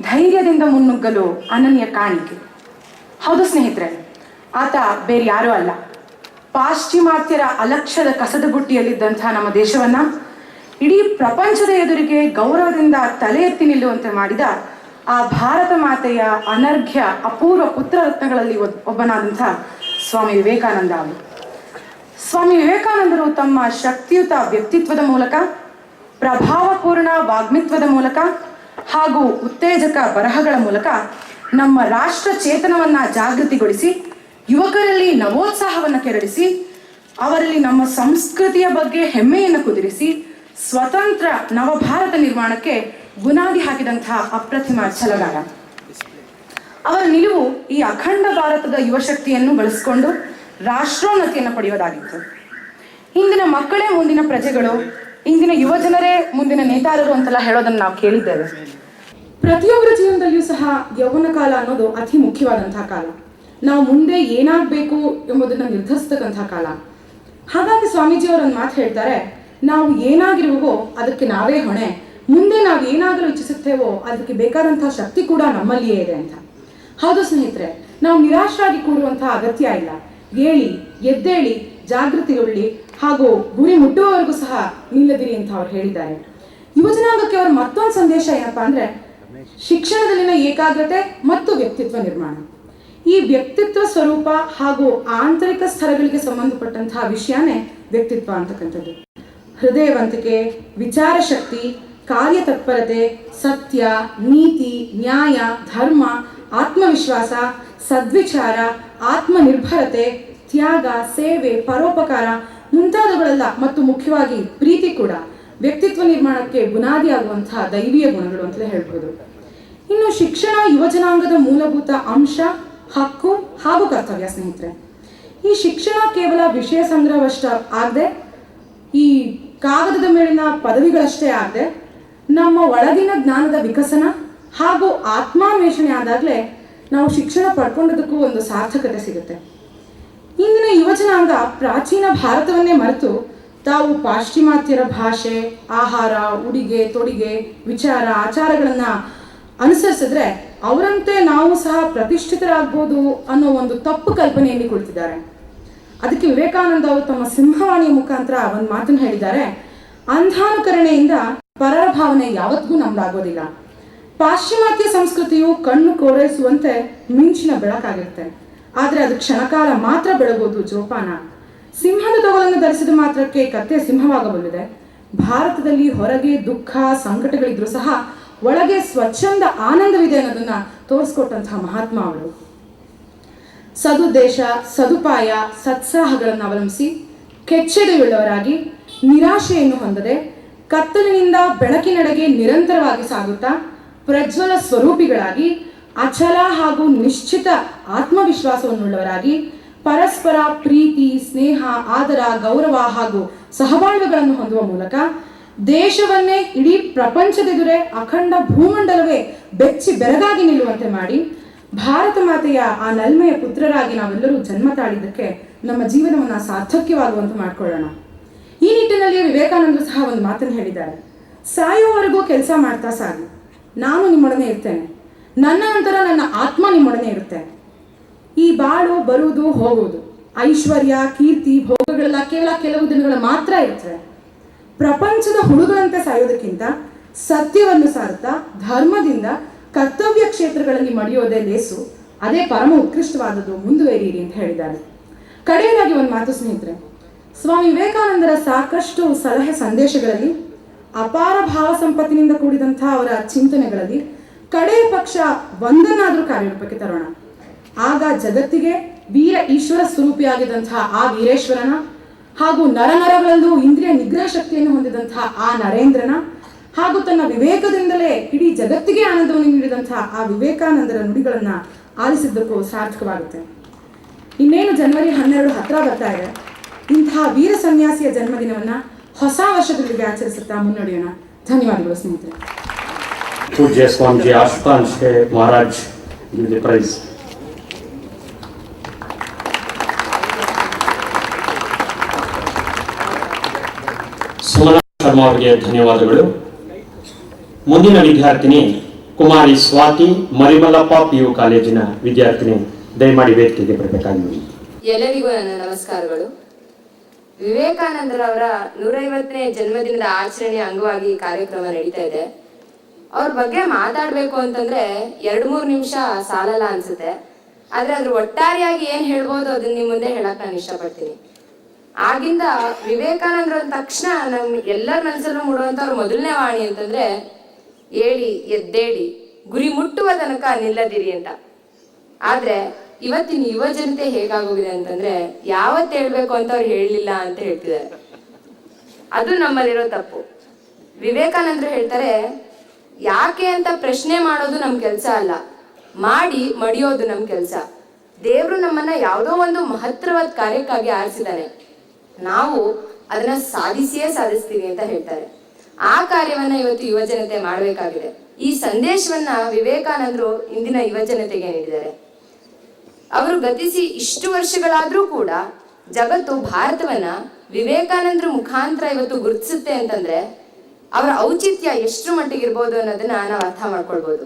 ಧೈರ್ಯದಿಂದ ಮುನ್ನುಗ್ಗಲು ಅನನ್ಯ ಕಾಣಿಕೆ. ಹೌದು ಸ್ನೇಹಿತರೆ, ಆತ ಬೇರೆ ಯಾರೂ ಅಲ್ಲ, ಪಾಶ್ಚಿಮಾತ್ಯರ ಅಲಕ್ಷ್ಯದ ಕಸದ ಬುಟ್ಟಿಯಲ್ಲಿದ್ದಂಥ ನಮ್ಮ ದೇಶವನ್ನ ಇಡೀ ಪ್ರಪಂಚದ ಎದುರಿಗೆ ಗೌರವದಿಂದ ತಲೆ ಎತ್ತಿ ನಿಲ್ಲುವಂತೆ ಮಾಡಿದ ಆ ಭಾರತ ಮಾತೆಯ ಅನರ್ಘ್ಯ ಅಪೂರ್ವ ಪುತ್ರರತ್ನಗಳಲ್ಲಿ ಒಬ್ಬನಾದಂಥ ಸ್ವಾಮಿ ವಿವೇಕಾನಂದ ಅವರು. ಸ್ವಾಮಿ ವಿವೇಕಾನಂದರು ತಮ್ಮ ಶಕ್ತಿಯುತ ವ್ಯಕ್ತಿತ್ವದ ಮೂಲಕ, ಪ್ರಭಾವಪೂರ್ಣ ವಾಗ್ಮಿತ್ವದ ಮೂಲಕ ಹಾಗೂ ಉತ್ತೇಜಕ ಬರಹಗಳ ಮೂಲಕ ನಮ್ಮ ರಾಷ್ಟ್ರ ಚೇತನವನ್ನ ಜಾಗೃತಿಗೊಳಿಸಿ, ಯುವಕರಲ್ಲಿ ನವೋತ್ಸಾಹವನ್ನು ಕೆರಳಿಸಿ, ಅವರಲ್ಲಿ ನಮ್ಮ ಸಂಸ್ಕೃತಿಯ ಬಗ್ಗೆ ಹೆಮ್ಮೆಯನ್ನು ಕುದುರಿಸಿ, ಸ್ವತಂತ್ರ ನವಭಾರತ ನಿರ್ಮಾಣಕ್ಕೆ ಬುನಾದಿ ಹಾಕಿದಂತಹ ಅಪ್ರತಿಮ ಛಲಗಾರ. ಅವರ ನಿಲುವು ಈ ಅಖಂಡ ಭಾರತದ ಯುವಶಕ್ತಿಯನ್ನು ಬಳಸಿಕೊಂಡು ರಾಷ್ಟ್ರೋನ್ನತಿಯನ್ನು ಪಡೆಯೋದಾಗಿತ್ತು. ಇಂದಿನ ಮಕ್ಕಳೇ ಮುಂದಿನ ಪ್ರಜೆಗಳು, ಇಂದಿನ ಯುವ ಜನರೇ ಮುಂದಿನ ನೇತಾರರು ಅಂತೆಲ್ಲ ಹೇಳೋದನ್ನು ನಾವು ಕೇಳಿದ್ದೇವೆ. ಪ್ರತಿಯೊಬ್ಬರ ಜೀವನದಲ್ಲಿಯೂ ಸಹ ಯೌವನ ಕಾಲ ಅನ್ನೋದು ಅತಿ ಮುಖ್ಯವಾದಂತಹ ಕಾಲ. ನಾವು ಮುಂದೆ ಏನಾಗಬೇಕು ಎಂಬುದನ್ನು ನಿರ್ಧರಿಸ್ತಕ್ಕಂತಹ ಕಾಲ. ಹಾಗಾಗಿ ಸ್ವಾಮೀಜಿ ಅವರೊಂದು ಮಾತು ಹೇಳ್ತಾರೆ, ನಾವು ಏನಾಗಿರುವೋ ಅದಕ್ಕೆ ನಾವೇ ಹೊಣೆ, ಮುಂದೆ ನಾವು ಏನಾಗಲು ಇಚ್ಛಿಸುತ್ತೇವೋ ಅದಕ್ಕೆ ಬೇಕಾದಂತಹ ಶಕ್ತಿ ಕೂಡ ನಮ್ಮಲ್ಲಿಯೇ ಇದೆ ಅಂತ. ಹೌದು ಸ್ನೇಹಿತರೆ, ನಾವು ನಿರಾಶರಾಗಿ ಕೂಡುವಂತಹ ಅಗತ್ಯ ಇಲ್ಲ. ಏಳಿ, ಎದ್ದೇಳಿ, ಜಾಗೃತಿಗೊಳ್ಳಿ ಹಾಗೂ ಗುರಿ ಮುಟ್ಟುವವರೆಗೂ ಸಹ ನಿಲ್ಲದಿರಿ ಅಂತ ಅವ್ರು ಹೇಳಿದ್ದಾರೆ. ಯುವಜನಾಂಗಕ್ಕೆ ಅವರ ಮತ್ತೊಂದು ಸಂದೇಶ ಏನಪ್ಪಾ ಅಂದ್ರೆ, ಶಿಕ್ಷಣದಲ್ಲಿನ ಏಕಾಗ್ರತೆ ಮತ್ತು ವ್ಯಕ್ತಿತ್ವ ನಿರ್ಮಾಣ. ಈ ವ್ಯಕ್ತಿತ್ವ ಸ್ವರೂಪ ಹಾಗೂ ಆಂತರಿಕ ಸ್ತರಗಳಿಗೆ ಸಂಬಂಧಪಟ್ಟಂತಹ ವಿಷಯನೇ ವ್ಯಕ್ತಿತ್ವ ಅಂತಕ್ಕಂಥದ್ದು. ಹೃದಯವಂತಿಕೆ, ವಿಚಾರ ಶಕ್ತಿ, ಕಾರ್ಯತತ್ಪರತೆ, ಸತ್ಯ, ನೀತಿ, ನ್ಯಾಯ, ಧರ್ಮ, ಆತ್ಮವಿಶ್ವಾಸ, ಸದ್ವಿಚಾರ, ಆತ್ಮನಿರ್ಭರತೆ, ತ್ಯಾಗ, ಸೇವೆ, ಪರೋಪಕಾರ ಮುಂತಾದವುಗಳೆಲ್ಲ ಮತ್ತು ಮುಖ್ಯವಾಗಿ ಪ್ರೀತಿ ಕೂಡ ವ್ಯಕ್ತಿತ್ವ ನಿರ್ಮಾಣಕ್ಕೆ ಬುನಾದಿಯಾಗುವಂತಹ ದೈವೀಯ ಗುಣಗಳು ಅಂತಲೇ ಹೇಳ್ಬೋದು. ಇನ್ನು ಶಿಕ್ಷಣ ಯುವಜನಾಂಗದ ಮೂಲಭೂತ ಅಂಶ, ಹಕ್ಕು ಹಾಗೂ ಕರ್ತವ್ಯ. ಸ್ನೇಹಿತರೆ, ಈ ಶಿಕ್ಷಣ ಕೇವಲ ವಿಷಯ ಸಂಗ್ರಹವಷ್ಟ ಆಗದೆ, ಈ ಕಾಗದದ ಮೇಲಿನ ಪದವಿಗಳಷ್ಟೇ ಆಗದೆ, ನಮ್ಮ ಒಳಗಿನ ಜ್ಞಾನದ ವಿಕಸನ ಹಾಗೂ ಆತ್ಮಾನ್ವೇಷಣೆ ಆದಾಗಲೇ ನಾವು ಶಿಕ್ಷಣ ಪಡ್ಕೊಂಡದಕ್ಕೂ ಒಂದು ಸಾರ್ಥಕತೆ ಸಿಗುತ್ತೆ. ಇಂದಿನ ಯುವಜನಾಂಗ ಪ್ರಾಚೀನ ಭಾರತವನ್ನೇ ಮರೆತು ತಾವು ಪಾಶ್ಚಿಮಾತ್ಯರ ಭಾಷೆ, ಆಹಾರ, ಉಡುಗೆ ತೊಡುಗೆ, ವಿಚಾರ, ಆಚಾರಗಳನ್ನು ಅನುಸರಿಸಿದ್ರೆ ಅವರಂತೆ ನಾವು ಸಹ ಪ್ರತಿಷ್ಠಿತರಾಗ್ಬೋದು ಅನ್ನೋ ಒಂದು ತಪ್ಪು ಕಲ್ಪನೆಯಲ್ಲಿ ಕುಳಿತಿದ್ದಾರೆ. ಅದಕ್ಕೆ ವಿವೇಕಾನಂದ ಅವರು ತಮ್ಮ ಸಿಂಹವಾಣಿಯ ಮುಖಾಂತರ ಒಂದು ಮಾತನ್ನು ಹೇಳಿದ್ದಾರೆ, ಅಂಧಾನುಕರಣೆಯಿಂದ ಪರರ ಭಾವನೆ ಯಾವತ್ತಿಗೂ ನಮ್ದಾಗೋದಿಲ್ಲ. ಪಾಶ್ಚಿಮಾತ್ಯ ಸಂಸ್ಕೃತಿಯು ಕಣ್ಣು ಕೋರೈಸುವಂತೆ ಮಿಂಚಿನ ಬೆಳಕಾಗಿರುತ್ತೆ, ಆದರೆ ಅದು ಕ್ಷಣಕಾಲ ಮಾತ್ರ ಬೆಳಗೋದು ಜೋಪಾನ. ಸಿಂಹದ ತೊಗಲನ್ನು ಧರಿಸಿದ ಮಾತ್ರಕ್ಕೆ ಕತ್ತೆ ಸಿಂಹವಾಗಬಲ್ಲಿದೆ. ಭಾರತದಲ್ಲಿ ಹೊರಗೆ ದುಃಖ ಸಂಕಟಗಳಿದ್ರೂ ಸಹ ಒಳಗೆ ಸ್ವಚ್ಛಂದ ಆನಂದವಿದೆ ಅನ್ನೋದನ್ನ ತೋರಿಸ್ಕೊಟ್ಟಂತಹ ಮಹಾತ್ಮ ಅವರು. ಸದುದ್ದೇಶ, ಸದುಪಾಯ, ಸತ್ಸಾಹಗಳನ್ನು ಅವಲಂಬಿಸಿ ಕೆಚ್ಚೆದೆಯುಳ್ಳವರಾಗಿ, ನಿರಾಶೆಯನ್ನು ಹೊಂದದೆ, ಕತ್ತಲಿನಿಂದ ಬೆಳಕಿನೆಡೆಗೆ ನಿರಂತರವಾಗಿ ಸಾಗುತ್ತಾ ಪ್ರಜ್ವಲ ಸ್ವರೂಪಿಗಳಾಗಿ, ಅಚಲ ಹಾಗೂ ನಿಶ್ಚಿತ ಆತ್ಮವಿಶ್ವಾಸವನ್ನುಳ್ಳವರಾಗಿ, ಪರಸ್ಪರ ಪ್ರೀತಿ, ಸ್ನೇಹ, ಆದರ, ಗೌರವ ಹಾಗೂ ಸಹಬಾಳ್ವೆಗಳನ್ನು ಹೊಂದುವ ಮೂಲಕ ದೇಶವನ್ನೇ ಇಡೀ ಪ್ರಪಂಚದೆದುರೇ ಅಖಂಡ ಭೂಮಂಡಲವೇ ಬೆಚ್ಚಿ ಬೆರಗಾಗಿ ನಿಲ್ಲುವಂತೆ ಮಾಡಿ, ಭಾರತ ಮಾತೆಯ ಆ ನಲ್ಮೆಯ ಪುತ್ರರಾಗಿ ನಾವೆಲ್ಲರೂ ಜನ್ಮ ತಾಳಿದ್ದಕ್ಕೆ ನಮ್ಮ ಜೀವನವನ್ನು ಸಾರ್ಥಕ್ಯವಾಗುವಂತೆ ಮಾಡಿಕೊಳ್ಳೋಣ. ಈ ನಿಟ್ಟಿನಲ್ಲಿ ವಿವೇಕಾನಂದರು ಸಹ ಒಂದು ಮಾತನ್ನು ಹೇಳಿದ್ದಾರೆ, ಸಾಯುವವರೆಗೂ ಕೆಲಸ ಮಾಡ್ತಾ ಸಾಗಿ, ನಾನು ನಿಮ್ಮೊಡನೆ ಇರ್ತೇನೆ, ನನ್ನ ನಂತರ ನನ್ನ ಆತ್ಮ ನಿಮ್ಮೊಡನೆ ಇರುತ್ತೆ. ಈ ಬಾಳು ಬರುವುದು ಹೋಗುವುದು, ಐಶ್ವರ್ಯ ಕೀರ್ತಿ ಭೋಗಗಳೆಲ್ಲ ಕೇವಲ ಕೆಲವು ದಿನಗಳು ಮಾತ್ರ ಇರ್ತವೆ. ಪ್ರಪಂಚದ ಹುಳುಗಳಂತೆ ಸಾಯೋದಕ್ಕಿಂತ ಸತ್ಯವನ್ನು ಸಾರುತ್ತಾ ಧರ್ಮದಿಂದ ಕರ್ತವ್ಯ ಕ್ಷೇತ್ರಗಳಲ್ಲಿ ಮಡಿಯೋದೇ ಲೇಸು, ಅದೇ ಪರಮ ಉತ್ಕೃಷ್ಟವಾದದ್ದು, ಮುಂದುವರಿಯಿರಿ ಅಂತ ಹೇಳಿದ್ದಾರೆ. ಕಡೆಯದಾಗಿ ಒಂದು ಮಾತು ಸ್ನೇಹಿತರೆ, ಸ್ವಾಮಿ ವಿವೇಕಾನಂದರ ಸಾಕಷ್ಟು ಸಲಹೆ ಸಂದೇಶಗಳಲ್ಲಿ, ಅಪಾರ ಭಾವ ಸಂಪತ್ತಿನಿಂದ ಕೂಡಿದಂತಹ ಅವರ ಚಿಂತನೆಗಳಲ್ಲಿ ಕಡೆಯ ಪಕ್ಷ ಒಂದನ್ನಾದರೂ ಕಾರ್ಯರೂಪಕ್ಕೆ ತರೋಣ. ಆಗ ಜಗತ್ತಿಗೆ ವೀರ ಈಶ್ವರ ಸ್ವರೂಪಿಯಾಗಿದ್ದಂತಹ ಆ ವೀರೇಶ್ವರನ ಹಾಗೂ ನರನರಗಳಲ್ಲೂ ಇಂದ್ರಿಯ ನಿಗ್ರಹ ಶಕ್ತಿಯನ್ನು ಹೊಂದಿದಂತಹ ಆ ನರೇಂದ್ರನ ಹಾಗೂ ತನ್ನ ವಿವೇಕದಿಂದಲೇ ಇಡೀ ಜಗತ್ತಿಗೆ ಆನಂದವನ್ನು ನೀಡಿದಂತಹ ಆ ವಿವೇಕಾನಂದರ ನುಡಿಗಳನ್ನು ಆಲಿಸಿದ್ದಕ್ಕೂ ಸಾರ್ಥಕವಾಗುತ್ತೆ. ಇನ್ನೇನು ಜನವರಿ 12 ಹತ್ರ ಬರ್ತಾ ಇದೆ. ಇಂತಹ ವೀರ ಸನ್ಯಾಸಿಯ ಜನ್ಮದಿನವನ್ನು ಹೊಸ ವರ್ಷದೊಂದಿಗೆ ಆಚರಿಸುತ್ತಾ ಮುನ್ನಡೆಯೋಣ. ಧನ್ಯವಾದಗಳು ಸ್ನೇಹಿತರೆ. ಪೂಜ್ಯ ಸ್ವಾಮೀಜಿ ಆಶುತೋಷ್ ಮಹಾರಾಜ್ ಪ್ರೈಸ್. ಸುಮನಾ ಶರ್ಮಾ ಅವರಿಗೆ ಧನ್ಯವಾದಗಳು. ಮುಂದಿನ ವಿದ್ಯಾರ್ಥಿನಿ ಕುಮಾರಿ ಸ್ವಾತಿ ಮರಿಮಲ್ಲಪ್ಪ PU ಕಾಲೇಜಿನ ವಿದ್ಯಾರ್ಥಿನಿ, ದಯಮಾಡಿ ವೇದಿಕೆಗೆ ಬರಬೇಕಾಗಿದೆ. ಎಲ್ಲರಿಗೂ ನನ್ನ ನಮಸ್ಕಾರಗಳು. ವಿವೇಕಾನಂದರವರ 150ನೇ ಜನ್ಮದಿನದ ಆಚರಣೆಯ ಅಂಗವಾಗಿ ಈ ಕಾರ್ಯಕ್ರಮ ನಡೀತಾ ಇದೆ. ಅವ್ರ ಬಗ್ಗೆ ಮಾತಾಡಬೇಕು ಅಂತಂದ್ರೆ 2-3 ನಿಮಿಷ ಸಾಲಲ್ಲ ಅನ್ಸುತ್ತೆ. ಆದ್ರೆ ಅದ್ರ ಒಟ್ಟಾರೆಯಾಗಿ ಏನ್ ಹೇಳ್ಬೋದು ಅದನ್ನ ನಿಮ್ಮ ಮುಂದೆ ಹೇಳಕ್ ನಾನು ಇಷ್ಟಪಡ್ತೀನಿ. ಆಗಿಂದ ವಿವೇಕಾನಂದ್ರ ಅಂದ ತಕ್ಷಣ ನಮ್ ಎಲ್ಲರ ಮನಸ್ಸಲ್ಲೂ ಮೂಡುವಂತ ಅವ್ರ ಮೊದಲನೇ ವಾಣಿ ಅಂತಂದ್ರೆ ಏಳಿ ಎದ್ದೇಳಿ ಗುರಿ ಮುಟ್ಟುವ ತನಕ ನಿಲ್ಲದಿರಿ ಅಂತ. ಆದ್ರೆ ಇವತ್ತಿನ ಯುವ ಜನತೆ ಹೇಗಾಗೋಗಿದೆ ಅಂತಂದ್ರೆ ಯಾವತ್ತು ಹೇಳ್ಬೇಕು ಅಂತ ಅವ್ರು ಹೇಳಲಿಲ್ಲ ಅಂತ ಹೇಳ್ತಿದ್ದಾರೆ. ಅದು ನಮ್ಮಲ್ಲಿರೋ ತಪ್ಪು. ವಿವೇಕಾನಂದರು ಹೇಳ್ತಾರೆ, ಯಾಕೆ ಅಂತ ಪ್ರಶ್ನೆ ಮಾಡೋದು ನಮ್ ಕೆಲ್ಸ ಅಲ್ಲ, ಮಾಡಿ ಮಡಿಯೋದು ನಮ್ ಕೆಲ್ಸ. ದೇವ್ರು ನಮ್ಮನ್ನ ಯಾವುದೋ ಒಂದು ಮಹತ್ತರವಾದ ಕಾರ್ಯಕ್ಕಾಗಿ ಆರಿಸಿದಾನೆ, ನಾವು ಅದನ್ನ ಸಾಧಿಸ್ತೀವಿ ಅಂತ ಹೇಳ್ತಾರೆ. ಆ ಕಾರ್ಯವನ್ನ ಇವತ್ತು ಯುವ ಜನತೆ ಮಾಡಬೇಕಾಗಿದೆ. ಈ ಸಂದೇಶವನ್ನ ವಿವೇಕಾನಂದರು ಇಂದಿನ ಯುವ ಜನತೆಗೆ ನೀಡಿದ್ದಾರೆ. ಅವರು ಗತಿಸಿ ಇಷ್ಟು ವರ್ಷಗಳಾದ್ರೂ ಕೂಡ ಜಗತ್ತು ಭಾರತವನ್ನ ವಿವೇಕಾನಂದರ ಮುಖಾಂತರ ಇವತ್ತು ಗುರುತಿಸುತ್ತೆ ಅಂತಂದ್ರೆ ಅವರ ಔಚಿತ್ಯ ಎಷ್ಟು ಮಟ್ಟಿಗಿರ್ಬೋದು ಅನ್ನೋದನ್ನ ನಾವು ಅರ್ಥ ಮಾಡ್ಕೊಳ್ಬೋದು.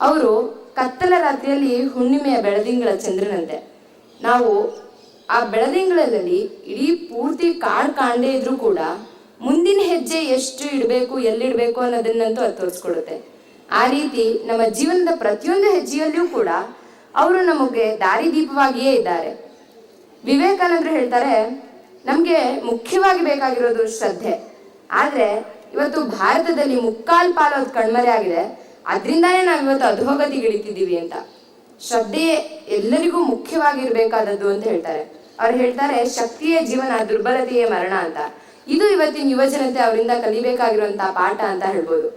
ಅವರು ಕತ್ತಲ ರಾತ್ರಿಯಲ್ಲಿ ಹುಣ್ಣಿಮೆಯ ಬೆಳದಿಂಗಳ ಚಂದ್ರನಂತೆ. ನಾವು ಆ ಬೆಳದಿಂಗಳಲ್ಲಿ ಇಡೀ ಪೂರ್ತಿ ಕಾಣದೇ ಇದ್ರೂ ಕೂಡ ಮುಂದಿನ ಹೆಜ್ಜೆ ಎಷ್ಟು ಇಡಬೇಕು, ಎಲ್ಲಿಡಬೇಕು ಅನ್ನೋದನ್ನಂತೂ ಅದು ತೋರಿಸ್ಕೊಡುತ್ತೆ. ಆ ರೀತಿ ನಮ್ಮ ಜೀವನದ ಪ್ರತಿಯೊಂದು ಹೆಜ್ಜೆಯಲ್ಲಿಯೂ ಕೂಡ ಅವರು ನಮಗೆ ದಾರಿದೀಪವಾಗಿಯೇ ಇದ್ದಾರೆ. ವಿವೇಕಾನಂದರು ಹೇಳ್ತಾರೆ, ನಮಗೆ ಮುಖ್ಯವಾಗಿ ಬೇಕಾಗಿರೋದು ಶ್ರದ್ಧೆ. ಆದ್ರೆ ಇವತ್ತು ಭಾರತದಲ್ಲಿ ಮುಕ್ಕಾಲ್ ಪಾಲು ಅದು ಕಣ್ಮರೆ ಆಗಿದೆ. ಅದರಿಂದಾನೇ ನಾವು ಇವತ್ತು ಅಧೋಗತಿಗಿಳಿತಿದ್ದೀವಿ ಅಂತ. ಶ್ರದ್ಧೆಯೇ ಎಲ್ಲರಿಗೂ ಮುಖ್ಯವಾಗಿರ್ಬೇಕಾದದ್ದು ಅಂತ ಹೇಳ್ತಾರೆ. ಅವ್ರು ಹೇಳ್ತಾರೆ, ಶಕ್ತಿಯೇ ಜೀವನ, ದುರ್ಬಲತೆಯೇ ಮರಣ ಅಂತ. ಇದು ಇವತ್ತಿನ ಯುವ ಜನತೆ ಅವರಿಂದ ಕಲಿಬೇಕಾಗಿರುವಂತಹ ಪಾಠ ಅಂತ ಹೇಳ್ಬೋದು.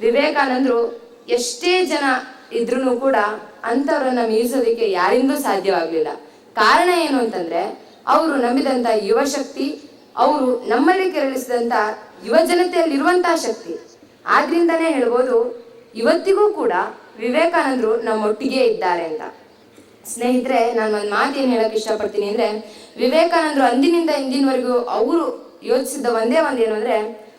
ವಿವೇಕಾನಂದರು ಎಷ್ಟೇ ಜನ ಇದ್ರೂ ಕೂಡ ಅಂಥವ್ರನ್ನ ಮೀರಿಸೋದಕ್ಕೆ ಯಾರಿಂದೂ ಸಾಧ್ಯವಾಗಲಿಲ್ಲ. ಕಾರಣ ಏನು ಅಂತಂದ್ರೆ ಅವರು ನಂಬಿದಂತ ಯುವ ಶಕ್ತಿ, ಅವರು ನಮ್ಮಲ್ಲಿ ಕೆರಳಿಸಿದಂತ ಯುವ ಜನತೆಯಲ್ಲಿರುವಂತಹ ಶಕ್ತಿ. ಆದ್ರಿಂದಾನೇ ಹೇಳ್ಬೋದು, ಇವತ್ತಿಗೂ ಕೂಡ ವಿವೇಕಾನಂದರು ನಮ್ಮೊಟ್ಟಿಗೆ ಇದ್ದಾರೆ ಅಂತ. ಸ್ನೇಹಿತರೆ, ನಾನು ಒಂದು ಮಾತೇನು ಹೇಳಕ್ ಇಷ್ಟಪಡ್ತೀನಿ ಅಂದ್ರೆ, ವಿವೇಕಾನಂದರು ಅಂದಿನಿಂದ ಇಂದಿನವರೆಗೂ ಅವರು ಯೋಚಿಸಿದ ಒಂದೇ ಏನು ಅಂದ್ರೆ,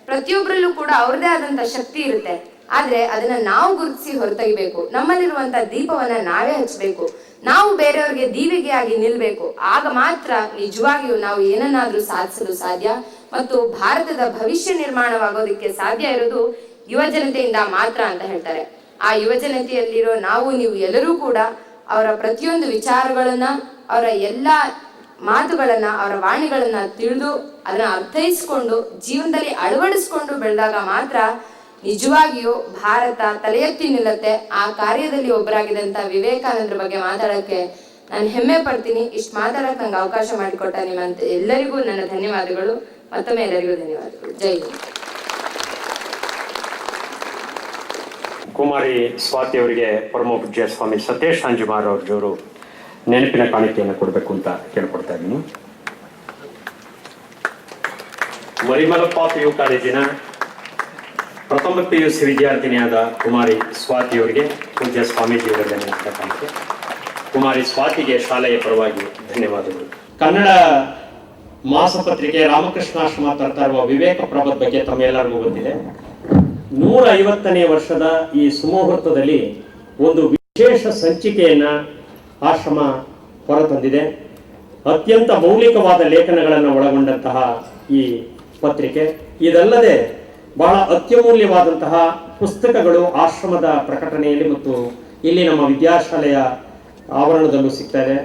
ಪ್ರತಿಯೊಬ್ಬರಲ್ಲೂ ಕೂಡ ಅವ್ರದೇ ಆದಂತ ಶಕ್ತಿ ಇರುತ್ತೆ. ಆದ್ರೆ ಅದನ್ನ ನಾವು ಗುರುತಿಸಿ ಹೊರತೆಗಿಬೇಕು. ನಮ್ಮಲ್ಲಿರುವಂತ ದೀಪವನ್ನ ನಾವೇ ಹಚ್ಚಬೇಕು. ನಾವು ಬೇರೆಯವ್ರಿಗೆ ದೀವಿಗೆ ಆಗಿ ನಿಲ್ಬೇಕು. ಆಗ ಮಾತ್ರ ನಿಜವಾಗಿಯೂ ನಾವು ಏನನ್ನಾದ್ರೂ ಸಾಧಿಸಲು ಸಾಧ್ಯ ಮತ್ತು ಭಾರತದ ಭವಿಷ್ಯ ನಿರ್ಮಾಣವಾಗೋದಕ್ಕೆ ಸಾಧ್ಯ ಇರೋದು ಯುವ ಜನತೆಯಿಂದ ಮಾತ್ರ ಅಂತ ಹೇಳ್ತಾರೆ. ಆ ಯುವ ಜನತೆಯಲ್ಲಿರೋ ನಾವು ನೀವು ಎಲ್ಲರೂ ಕೂಡ ಅವರ ಪ್ರತಿಯೊಂದು ವಿಚಾರಗಳನ್ನ, ಅವರ ಎಲ್ಲ ಮಾತುಗಳನ್ನ, ಅವರ ವಾಣಿಗಳನ್ನ ತಿಳಿದು ಅದನ್ನ ಅರ್ಥೈಸ್ಕೊಂಡು ಜೀವನದಲ್ಲಿ ಅಳವಡಿಸ್ಕೊಂಡು ಬೆಳೆದಾಗ ಮಾತ್ರ ನಿಜವಾಗಿಯೂ ಭಾರತ ತಲೆ ಎತ್ತಿ ನಿಲ್ಲುತ್ತೆ. ಆ ಕಾರ್ಯದಲ್ಲಿ ಒಬ್ಬರಾಗಿದ್ದಂತ ವಿವೇಕಾನಂದರ ಬಗ್ಗೆ ಮಾತಾಡಕ್ಕೆ ನಾನು ಹೆಮ್ಮೆ ಪಡ್ತೀನಿ. ಇಷ್ಟು ಮಾತಾಡಕ್ಕೆ ನಂಗೆ ಅವಕಾಶ ಮಾಡಿಕೊಟ್ಟ ನಿಮ್ಮಂತ ಎಲ್ಲರಿಗೂ ನನ್ನ ಧನ್ಯವಾದಗಳು. ಮತ್ತೊಮ್ಮೆ ಎಲ್ಲರಿಗೂ ಧನ್ಯವಾದಗಳು. ಜೈ ಹಿಂದ್. ಕುಮಾರಿ ಸ್ವಾತಿ ಅವರಿಗೆ ಪರಮ ಪೂಜ್ಯ ಸ್ವಾಮಿ ಸತ್ಯೇಶ್ ಶಾಂಜಿ ಮಹಾರಾಜ್ ಅವರು ನೆನಪಿನ ಕಾಣಿಕೆಯನ್ನು ಕೊಡಬೇಕು ಅಂತ ಕೇಳ್ಕೊಡ್ತಾ ಇದ್ದೀನಿ. ಮರಿಮಲ್ಲಪ್ಪ PU ಕಾಲೇಜಿನ ಪ್ರಥಮ PUC ವಿದ್ಯಾರ್ಥಿನಿಯಾದ ಕುಮಾರಿ ಸ್ವಾತಿ ಅವರಿಗೆ ಪೂಜ್ಯ ಸ್ವಾಮೀಜಿಯವರ ನೆನಪಿನ ಕಾಣಿಕೆ. ಕುಮಾರಿ ಸ್ವಾತಿಗೆ ಶಾಲೆಯ ಪರವಾಗಿ ಧನ್ಯವಾದಗಳು. ಕನ್ನಡ ಮಾಸಪತ್ರಿಕೆ ರಾಮಕೃಷ್ಣಾಶ್ರಮ ತರ್ತಾ ಇರುವ ವಿವೇಕ ಪ್ರಭದ ಬಗ್ಗೆ ತಮ್ಮೆಲ್ಲರಿಗೂ ಗೊತ್ತಿದೆ. 150ನೇ ವರ್ಷದ ಈ ಸುಮುಹೂರ್ತದಲ್ಲಿ ಒಂದು ವಿಶೇಷ ಸಂಚಿಕೆಯನ್ನು ಆಶ್ರಮ ಹೊರತಂದಿದೆ. ಅತ್ಯಂತ ಮೌಲಿಕವಾದ ಲೇಖನಗಳನ್ನು ಒಳಗೊಂಡಂತಹ ಈ ಪತ್ರಿಕೆ, ಇದಲ್ಲದೆ ಬಹಳ ಅತ್ಯಮೂಲ್ಯವಾದಂತಹ ಪುಸ್ತಕಗಳು ಆಶ್ರಮದ ಪ್ರಕಟಣೆಯಲ್ಲಿ ಮತ್ತು ಇಲ್ಲಿ ನಮ್ಮ ವಿದ್ಯಾಶಾಲೆಯ ಆವರಣದಲ್ಲೂ ಸಿಗ್ತಾ ಇದೆ.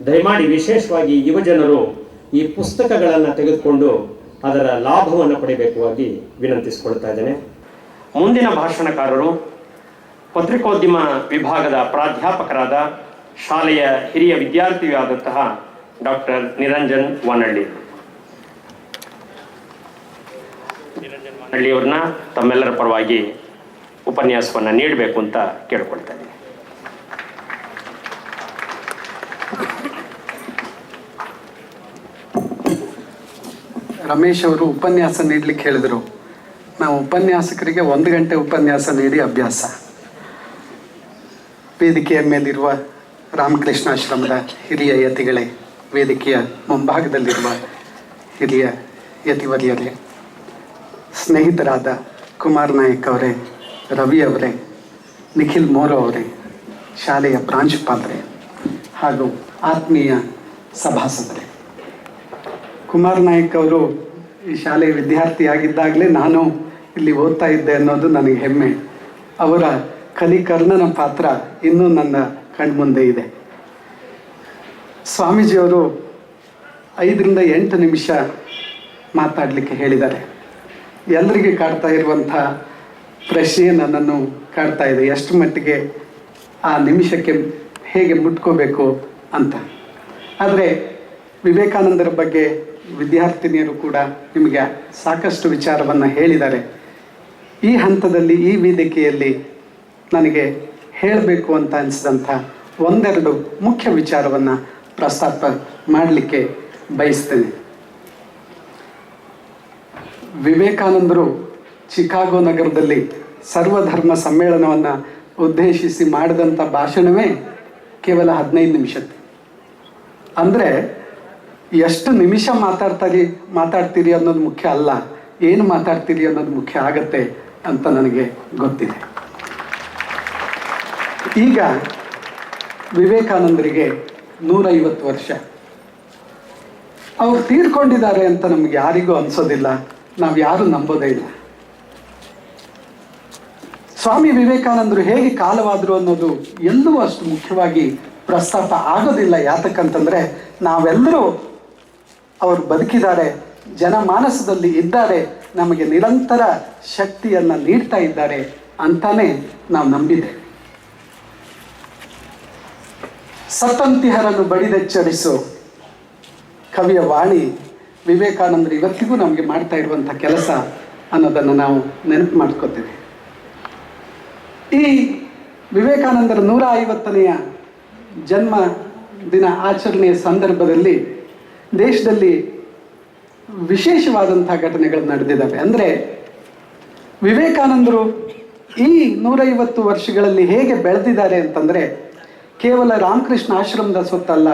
ದಯಮಾಡಿ ವಿಶೇಷವಾಗಿ ಯುವಜನರು ಈ ಪುಸ್ತಕಗಳನ್ನು ತೆಗೆದುಕೊಂಡು ಅದರ ಲಾಭವನ್ನು ಪಡೆಯಬೇಕಾಗಿ ವಿನಂತಿಸಿಕೊಳ್ತಾ ಇದ್ದೇನೆ. ಮುಂದಿನ ಭಾಷಣಕಾರರು ಪತ್ರಿಕೋದ್ಯಮ ವಿಭಾಗದ ಪ್ರಾಧ್ಯಾಪಕರಾದ ಶಾಲೆಯ ಹಿರಿಯ ವಿದ್ಯಾರ್ಥಿಯೂ ಆದಂತಹ ಡಾಕ್ಟರ್ ನಿರಂಜನ್ ವಾನಳ್ಳಿ. ವಾನಳ್ಳಿಯವ್ರನ್ನ ತಮ್ಮೆಲ್ಲರ ಪರವಾಗಿ ಉಪನ್ಯಾಸವನ್ನು ನೀಡಬೇಕು ಅಂತ ಕೇಳ್ಕೊಳ್ತಾ ಇದ್ದೀನಿ. ರಮೇಶ್ ಅವರು ಉಪನ್ಯಾಸ ನೀಡಲಿಕ್ಕೆ ಹೇಳಿದರು. ನಾವು ಉಪನ್ಯಾಸಕರಿಗೆ 1 ಗಂಟೆ ಉಪನ್ಯಾಸ ನೀಡಿ ಅಭ್ಯಾಸ. ವೇದಿಕೆಯ ಮೇಲಿರುವ ರಾಮಕೃಷ್ಣಾಶ್ರಮದ ಹಿರಿಯ ಯತಿಗಳೇ, ವೇದಿಕೆಯ ಮುಂಭಾಗದಲ್ಲಿರುವ ಹಿರಿಯ ಯತಿವರ್ಯರೇ, ಸ್ನೇಹಿತರಾದ ಕುಮಾರ್ ನಾಯಕ್ ಅವರೇ, ರವಿ ಅವರೇ, ನಿಖಿಲ್ ಮೋರೋ ಅವರೇ, ಶಾಲೆಯ ಪ್ರಾಂಶುಪಾಲರೇ ಹಾಗೂ ಆತ್ಮೀಯ ಸಭಾಸದರೇ. ಕುಮಾರ್ ನಾಯಕ್ ಅವರು ಈ ಶಾಲೆಯ ವಿದ್ಯಾರ್ಥಿಯಾಗಿದ್ದಾಗಲೇ ನಾನು ಇಲ್ಲಿ ಓದ್ತಾ ಇದ್ದೆ ಅನ್ನೋದು ನನಗೆ ಹೆಮ್ಮೆ. ಅವರ ಕಲಿಕರ್ಣನ ಪಾತ್ರ ಇನ್ನೂ ನನ್ನ ಕಣ್ಮುಂದೆ ಇದೆ. ಸ್ವಾಮೀಜಿಯವರು 5 ರಿಂದ 8 ನಿಮಿಷ ಮಾತಾಡಲಿಕ್ಕೆ ಹೇಳಿದ್ದಾರೆ. ಎಲ್ಲರಿಗೆ ಕಾಡ್ತಾ ಇರುವಂಥ ಪ್ರಶ್ನೆ ನನ್ನನ್ನು ಕಾಡ್ತಾ ಇದೆ, ಎಷ್ಟು ಮಟ್ಟಿಗೆ ಆ ನಿಮಿಷಕ್ಕೆ ಹೇಗೆ ಮುಟ್ಕೋಬೇಕು ಅಂತ. ಆದರೆ ವಿವೇಕಾನಂದರ ಬಗ್ಗೆ ವಿದ್ಯಾರ್ಥಿನಿಯರು ಕೂಡ ನಿಮಗೆ ಸಾಕಷ್ಟು ವಿಚಾರವನ್ನು ಹೇಳಿದ್ದಾರೆ. ಈ ಹಂತದಲ್ಲಿ ಈ ವೇದಿಕೆಯಲ್ಲಿ ನನಗೆ ಹೇಳಬೇಕು ಅಂತ ಅನಿಸಿದಂಥ 1-2 ಮುಖ್ಯ ವಿಚಾರವನ್ನು ಪ್ರಸ್ತಾಪ ಮಾಡಲಿಕ್ಕೆ ಬಯಸ್ತೇನೆ. ವಿವೇಕಾನಂದರು ಚಿಕಾಗೋ ನಗರದಲ್ಲಿ ಸರ್ವಧರ್ಮ ಸಮ್ಮೇಳನವನ್ನು ಉದ್ದೇಶಿಸಿ ಮಾಡಿದಂಥ ಭಾಷಣವೇ ಕೇವಲ 15 ನಿಮಿಷದ್ದು. ಅಂದರೆ ಎಷ್ಟು ನಿಮಿಷ ಮಾತಾಡ್ತೀರಿ ಅನ್ನೋದು ಮುಖ್ಯ ಅಲ್ಲ, ಏನು ಮಾತಾಡ್ತೀರಿ ಅನ್ನೋದು ಮುಖ್ಯ ಆಗತ್ತೆ ಅಂತ ನನಗೆ ಗೊತ್ತಿದೆ. ಈಗ ವಿವೇಕಾನಂದರಿಗೆ 150 ವರ್ಷ. ಅವ್ರು ತೀರ್ಕೊಂಡಿದ್ದಾರೆ ಅಂತ ನಮ್ಗೆ ಯಾರಿಗೂ ಅನ್ಸೋದಿಲ್ಲ, ನಾವು ಯಾರು ನಂಬೋದೇ ಇಲ್ಲ. ಸ್ವಾಮಿ ವಿವೇಕಾನಂದರು ಹೇಗೆ ಕಾಲವಾದರು ಅನ್ನೋದು ಎಲ್ಲೂ ಅಷ್ಟು ಮುಖ್ಯವಾಗಿ ಪ್ರಸ್ತಾಪ ಆಗೋದಿಲ್ಲ. ಯಾತಕ್ಕಂತಂದರೆ ನಾವೆಲ್ಲರೂ ಅವರು ಬದುಕಿದ್ದಾರೆ, ಜನಮಾನಸದಲ್ಲಿ ಇದ್ದಾರೆ, ನಮಗೆ ನಿರಂತರ ಶಕ್ತಿಯನ್ನು ನೀಡ್ತಾ ಇದ್ದಾರೆ ಅಂತಾನೆ ನಾವು ನಂಬಿದೆ. ಸತ್ತಂತಿಹರನ್ನು ಬಡಿದೆಚ್ಚರಿಸು ಕವಿಯ ವಾಣಿ ವಿವೇಕಾನಂದರು ಇವತ್ತಿಗೂ ನಮಗೆ ಮಾಡ್ತಾ ಇರುವಂಥ ಕೆಲಸ ಅನ್ನೋದನ್ನು ನಾವು ನೆನಪು ಮಾಡ್ಕೋತೇವೆ. ಈ ವಿವೇಕಾನಂದರ 150ನೆಯ ಜನ್ಮ ದಿನ ಆಚರಣೆಯ ಸಂದರ್ಭದಲ್ಲಿ ದೇಶದಲ್ಲಿ ವಿಶೇಷವಾದಂಥ ಘಟನೆಗಳು ನಡೆದಿದ್ದಾವೆ. ಅಂದರೆ ವಿವೇಕಾನಂದರು ಈ 150 ವರ್ಷಗಳಲ್ಲಿ ಹೇಗೆ ಬೆಳೆದಿದ್ದಾರೆ ಅಂತಂದರೆ, ಕೇವಲ ರಾಮಕೃಷ್ಣ ಆಶ್ರಮದ ಸೊತ್ತಲ್ಲ,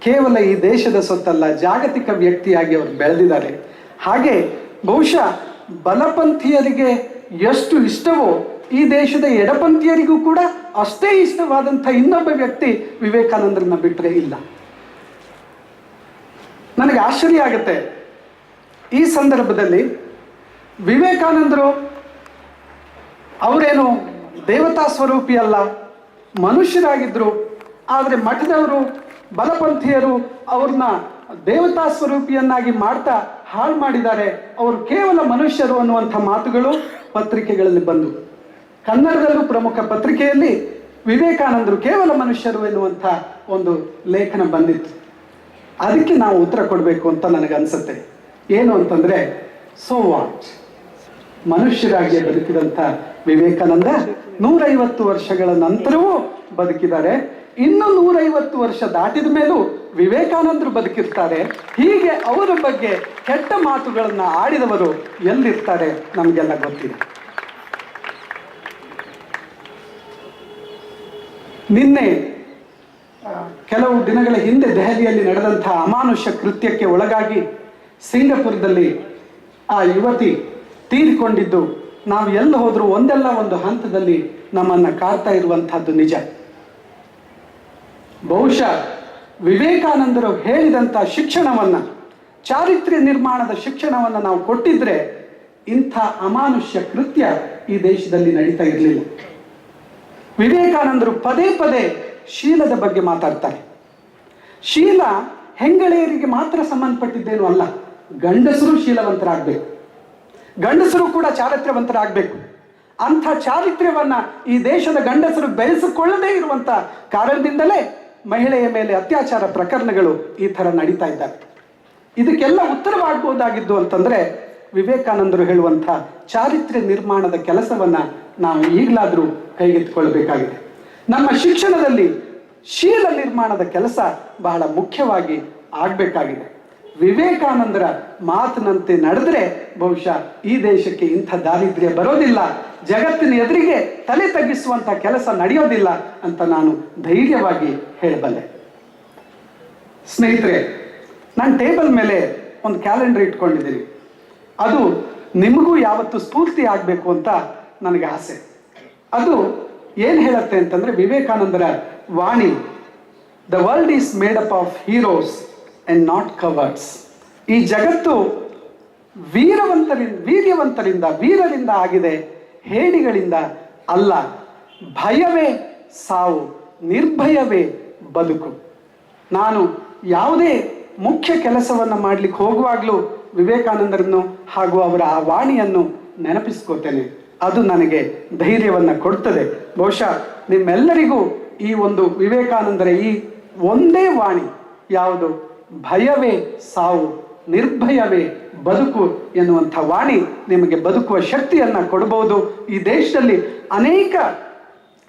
ಕೇವಲ ಈ ದೇಶದ ಸೊತ್ತಲ್ಲ, ಜಾಗತಿಕ ವ್ಯಕ್ತಿಯಾಗಿ ಅವರು ಬೆಳೆದಿದ್ದಾರೆ. ಹಾಗೆ ಬಹುಶಃ ಬಲಪಂಥೀಯರಿಗೆ ಎಷ್ಟು ಇಷ್ಟವೋ ಈ ದೇಶದ ಎಡಪಂಥೀಯರಿಗೂ ಕೂಡ ಅಷ್ಟೇ ಇಷ್ಟವಾದಂಥ ಇನ್ನೊಬ್ಬ ವ್ಯಕ್ತಿ ವಿವೇಕಾನಂದರನ್ನ ಬಿಟ್ಟರೆ ಇಲ್ಲ. ನನಗೆ ಆಶ್ಚರ್ಯ ಆಗುತ್ತೆ ಈ ಸಂದರ್ಭದಲ್ಲಿ. ವಿವೇಕಾನಂದರು ಅವರೇನು ದೇವತಾ ಸ್ವರೂಪಿ ಅಲ್ಲ, ಮನುಷ್ಯರಾಗಿದ್ದರು. ಆದರೆ ಮಠದವರು ಬಲಪಂಥೀಯರು ಅವ್ರನ್ನ ದೇವತಾ ಸ್ವರೂಪಿಯನ್ನಾಗಿ ಮಾಡ್ತಾ ಹಾಳು ಮಾಡಿದ್ದಾರೆ. ಅವರು ಕೇವಲ ಮನುಷ್ಯರು ಅನ್ನುವಂಥ ಮಾತುಗಳು ಪತ್ರಿಕೆಗಳಲ್ಲಿ ಬಂದು, ಕನ್ನಡದಲ್ಲೂ ಪ್ರಮುಖ ಪತ್ರಿಕೆಯಲ್ಲಿ ವಿವೇಕಾನಂದರು ಕೇವಲ ಮನುಷ್ಯರು ಎನ್ನುವಂಥ ಒಂದು ಲೇಖನ ಬಂದಿತ್ತು. ಅದಕ್ಕೆ ನಾವು ಉತ್ತರ ಕೊಡಬೇಕು ಅಂತ ನನಗನ್ಸುತ್ತೆ. ಏನು ಅಂತಂದರೆ, ಸೋ ವಾಟ್, ಮನುಷ್ಯರಾಗಿ ಬದುಕಿದಂಥ ವಿವೇಕಾನಂದ 150 ವರ್ಷಗಳ ನಂತರವೂ ಬದುಕಿದ್ದಾರೆ. ಇನ್ನು 150 ವರ್ಷ ದಾಟಿದ ಮೇಲೂ ವಿವೇಕಾನಂದರು ಬದುಕಿರ್ತಾರೆ. ಹೀಗೆ ಅವರ ಬಗ್ಗೆ ಕೆಟ್ಟ ಮಾತುಗಳನ್ನು ಆಡಿದವರು ಎಲ್ಲಿರ್ತಾರೆ ನಮಗೆಲ್ಲ ಗೊತ್ತಿದೆ. ನಿನ್ನೆ ಕೆಲವು ದಿನಗಳ ಹಿಂದೆ ದೆಹಲಿಯಲ್ಲಿ ನಡೆದಂಥ ಅಮಾನುಷ ಕೃತ್ಯಕ್ಕೆ ಒಳಗಾಗಿ ಸಿಂಗಪುರದಲ್ಲಿ ಆ ಯುವತಿ ತೀರಿಕೊಂಡಿದ್ದು ನಾವು ಎಲ್ಲಿ ಹೋದರೂ ಒಂದಲ್ಲ ಒಂದು ಹಂತದಲ್ಲಿ ನಮ್ಮನ್ನು ಕಾಡ್ತಾ ಇರುವಂತಹದ್ದು ನಿಜ. ಬಹುಶಃ ವಿವೇಕಾನಂದರು ಹೇಳಿದಂಥ ಶಿಕ್ಷಣವನ್ನು, ಚಾರಿತ್ರ್ಯ ನಿರ್ಮಾಣದ ಶಿಕ್ಷಣವನ್ನು ನಾವು ಕೊಟ್ಟಿದ್ರೆ ಇಂಥ ಅಮಾನುಷ್ಯ ಕೃತ್ಯ ಈ ದೇಶದಲ್ಲಿ ನಡೀತಾ ಇರಲಿಲ್ಲ. ವಿವೇಕಾನಂದರು ಪದೇ ಪದೇ ಶೀಲದ ಬಗ್ಗೆ ಮಾತಾಡ್ತಾರೆ. ಶೀಲ ಹೆಂಗಳೆಯರಿಗೆ ಮಾತ್ರ ಸಂಬಂಧಪಟ್ಟಿದ್ದೇನೂ ಅಲ್ಲ, ಗಂಡಸರು ಶೀಲವಂತರಾಗಬೇಕು, ಗಂಡಸರು ಕೂಡ ಚಾರಿತ್ರ್ಯವಂತರಾಗಬೇಕು. ಅಂಥ ಚಾರಿತ್ರ್ಯವನ್ನ ಈ ದೇಶದ ಗಂಡಸರು ಬೆಳೆಸಿಕೊಳ್ಳದೇ ಇರುವಂತ ಕಾರಣದಿಂದಲೇ ಮಹಿಳೆಯ ಮೇಲೆ ಅತ್ಯಾಚಾರ ಪ್ರಕರಣಗಳು ಈ ಥರ ನಡೀತಾ ಇದ್ದಾರೆ. ಇದಕ್ಕೆಲ್ಲ ಉತ್ತರವಾಗಬಹುದಾಗಿದ್ದು ಅಂತಂದ್ರೆ ವಿವೇಕಾನಂದರು ಹೇಳುವಂಥ ಚಾರಿತ್ರ್ಯ ನಿರ್ಮಾಣದ ಕೆಲಸವನ್ನ ನಾವು ಈಗಲಾದರೂ ಕೈಗೆತ್ತಿಕೊಳ್ಳಬೇಕಾಗಿದೆ. ನಮ್ಮ ಶಿಕ್ಷಣದಲ್ಲಿ ಶೀಲ ನಿರ್ಮಾಣದ ಕೆಲಸ ಬಹಳ ಮುಖ್ಯವಾಗಿ ಆಗಬೇಕಾಗಿದೆ. ವಿವೇಕಾನಂದರ ಮಾತಿನಂತೆ ನಡೆದ್ರೆ ಬಹುಶಃ ಈ ದೇಶಕ್ಕೆ ಇಂಥ ದಾರಿದ್ರ್ಯ ಬರೋದಿಲ್ಲ, ಜಗತ್ತಿನ ಎದುರಿಗೆ ತಲೆ ತಗ್ಗಿಸುವಂಥ ಕೆಲಸ ನಡೆಯೋದಿಲ್ಲ ಅಂತ ನಾನು ಧೈರ್ಯವಾಗಿ ಹೇಳಬಲ್ಲೆ. ಸ್ನೇಹಿತರೆ, ನಾನು ಟೇಬಲ್ ಮೇಲೆ ಒಂದು ಕ್ಯಾಲೆಂಡರ್ ಇಟ್ಕೊಂಡಿದ್ದೀನಿ. ಅದು ನಿಮಗೂ ಯಾವತ್ತು ಸ್ಫೂರ್ತಿ ಆಗಬೇಕು ಅಂತ ನನಗೆ ಆಸೆ. ಅದು ಏನು ಹೇಳುತ್ತೆ ಅಂತಂದ್ರೆ ವಿವೇಕಾನಂದರ ವಾಣಿ, the world is made up of heroes and not cowards. ಈ ಜಗತ್ತು ವೀರರಿಂದ ಆಗಿದೆ, ಹೇಡಿಗಳಿಂದ ಅಲ್ಲ. ಭಯವೇ ಸಾವು, ನಿರ್ಭಯವೇ ಬದುಕು. ನಾನು ಯಾವುದೇ ಮುಖ್ಯ ಕೆಲಸವನ್ನು ಮಾಡಲಿಕ್ಕೆ ಹೋಗುವಾಗಲೂ ವಿವೇಕಾನಂದರನ್ನು ಹಾಗೂ ಅವರ ಆ ವಾಣಿಯನ್ನು ನೆನಪಿಸ್ಕೋತೇನೆ. ಅದು ನನಗೆ ಧೈರ್ಯವನ್ನು ಕೊಡ್ತದೆ. ಬಹುಶಃ ನಿಮ್ಮೆಲ್ಲರಿಗೂ ಈ ಒಂದು ವಿವೇಕಾನಂದರ ಈ ಒಂದೇ ವಾಣಿ ಯಾವುದು, ಭಯವೇ ಸಾವು, ನಿರ್ಭಯವೇ ಬದುಕು ಎನ್ನುವಂಥ ವಾಣಿ ನಿಮಗೆ ಬದುಕುವ ಶಕ್ತಿಯನ್ನು ಕೊಡಬಹುದು. ಈ ದೇಶದಲ್ಲಿ ಅನೇಕ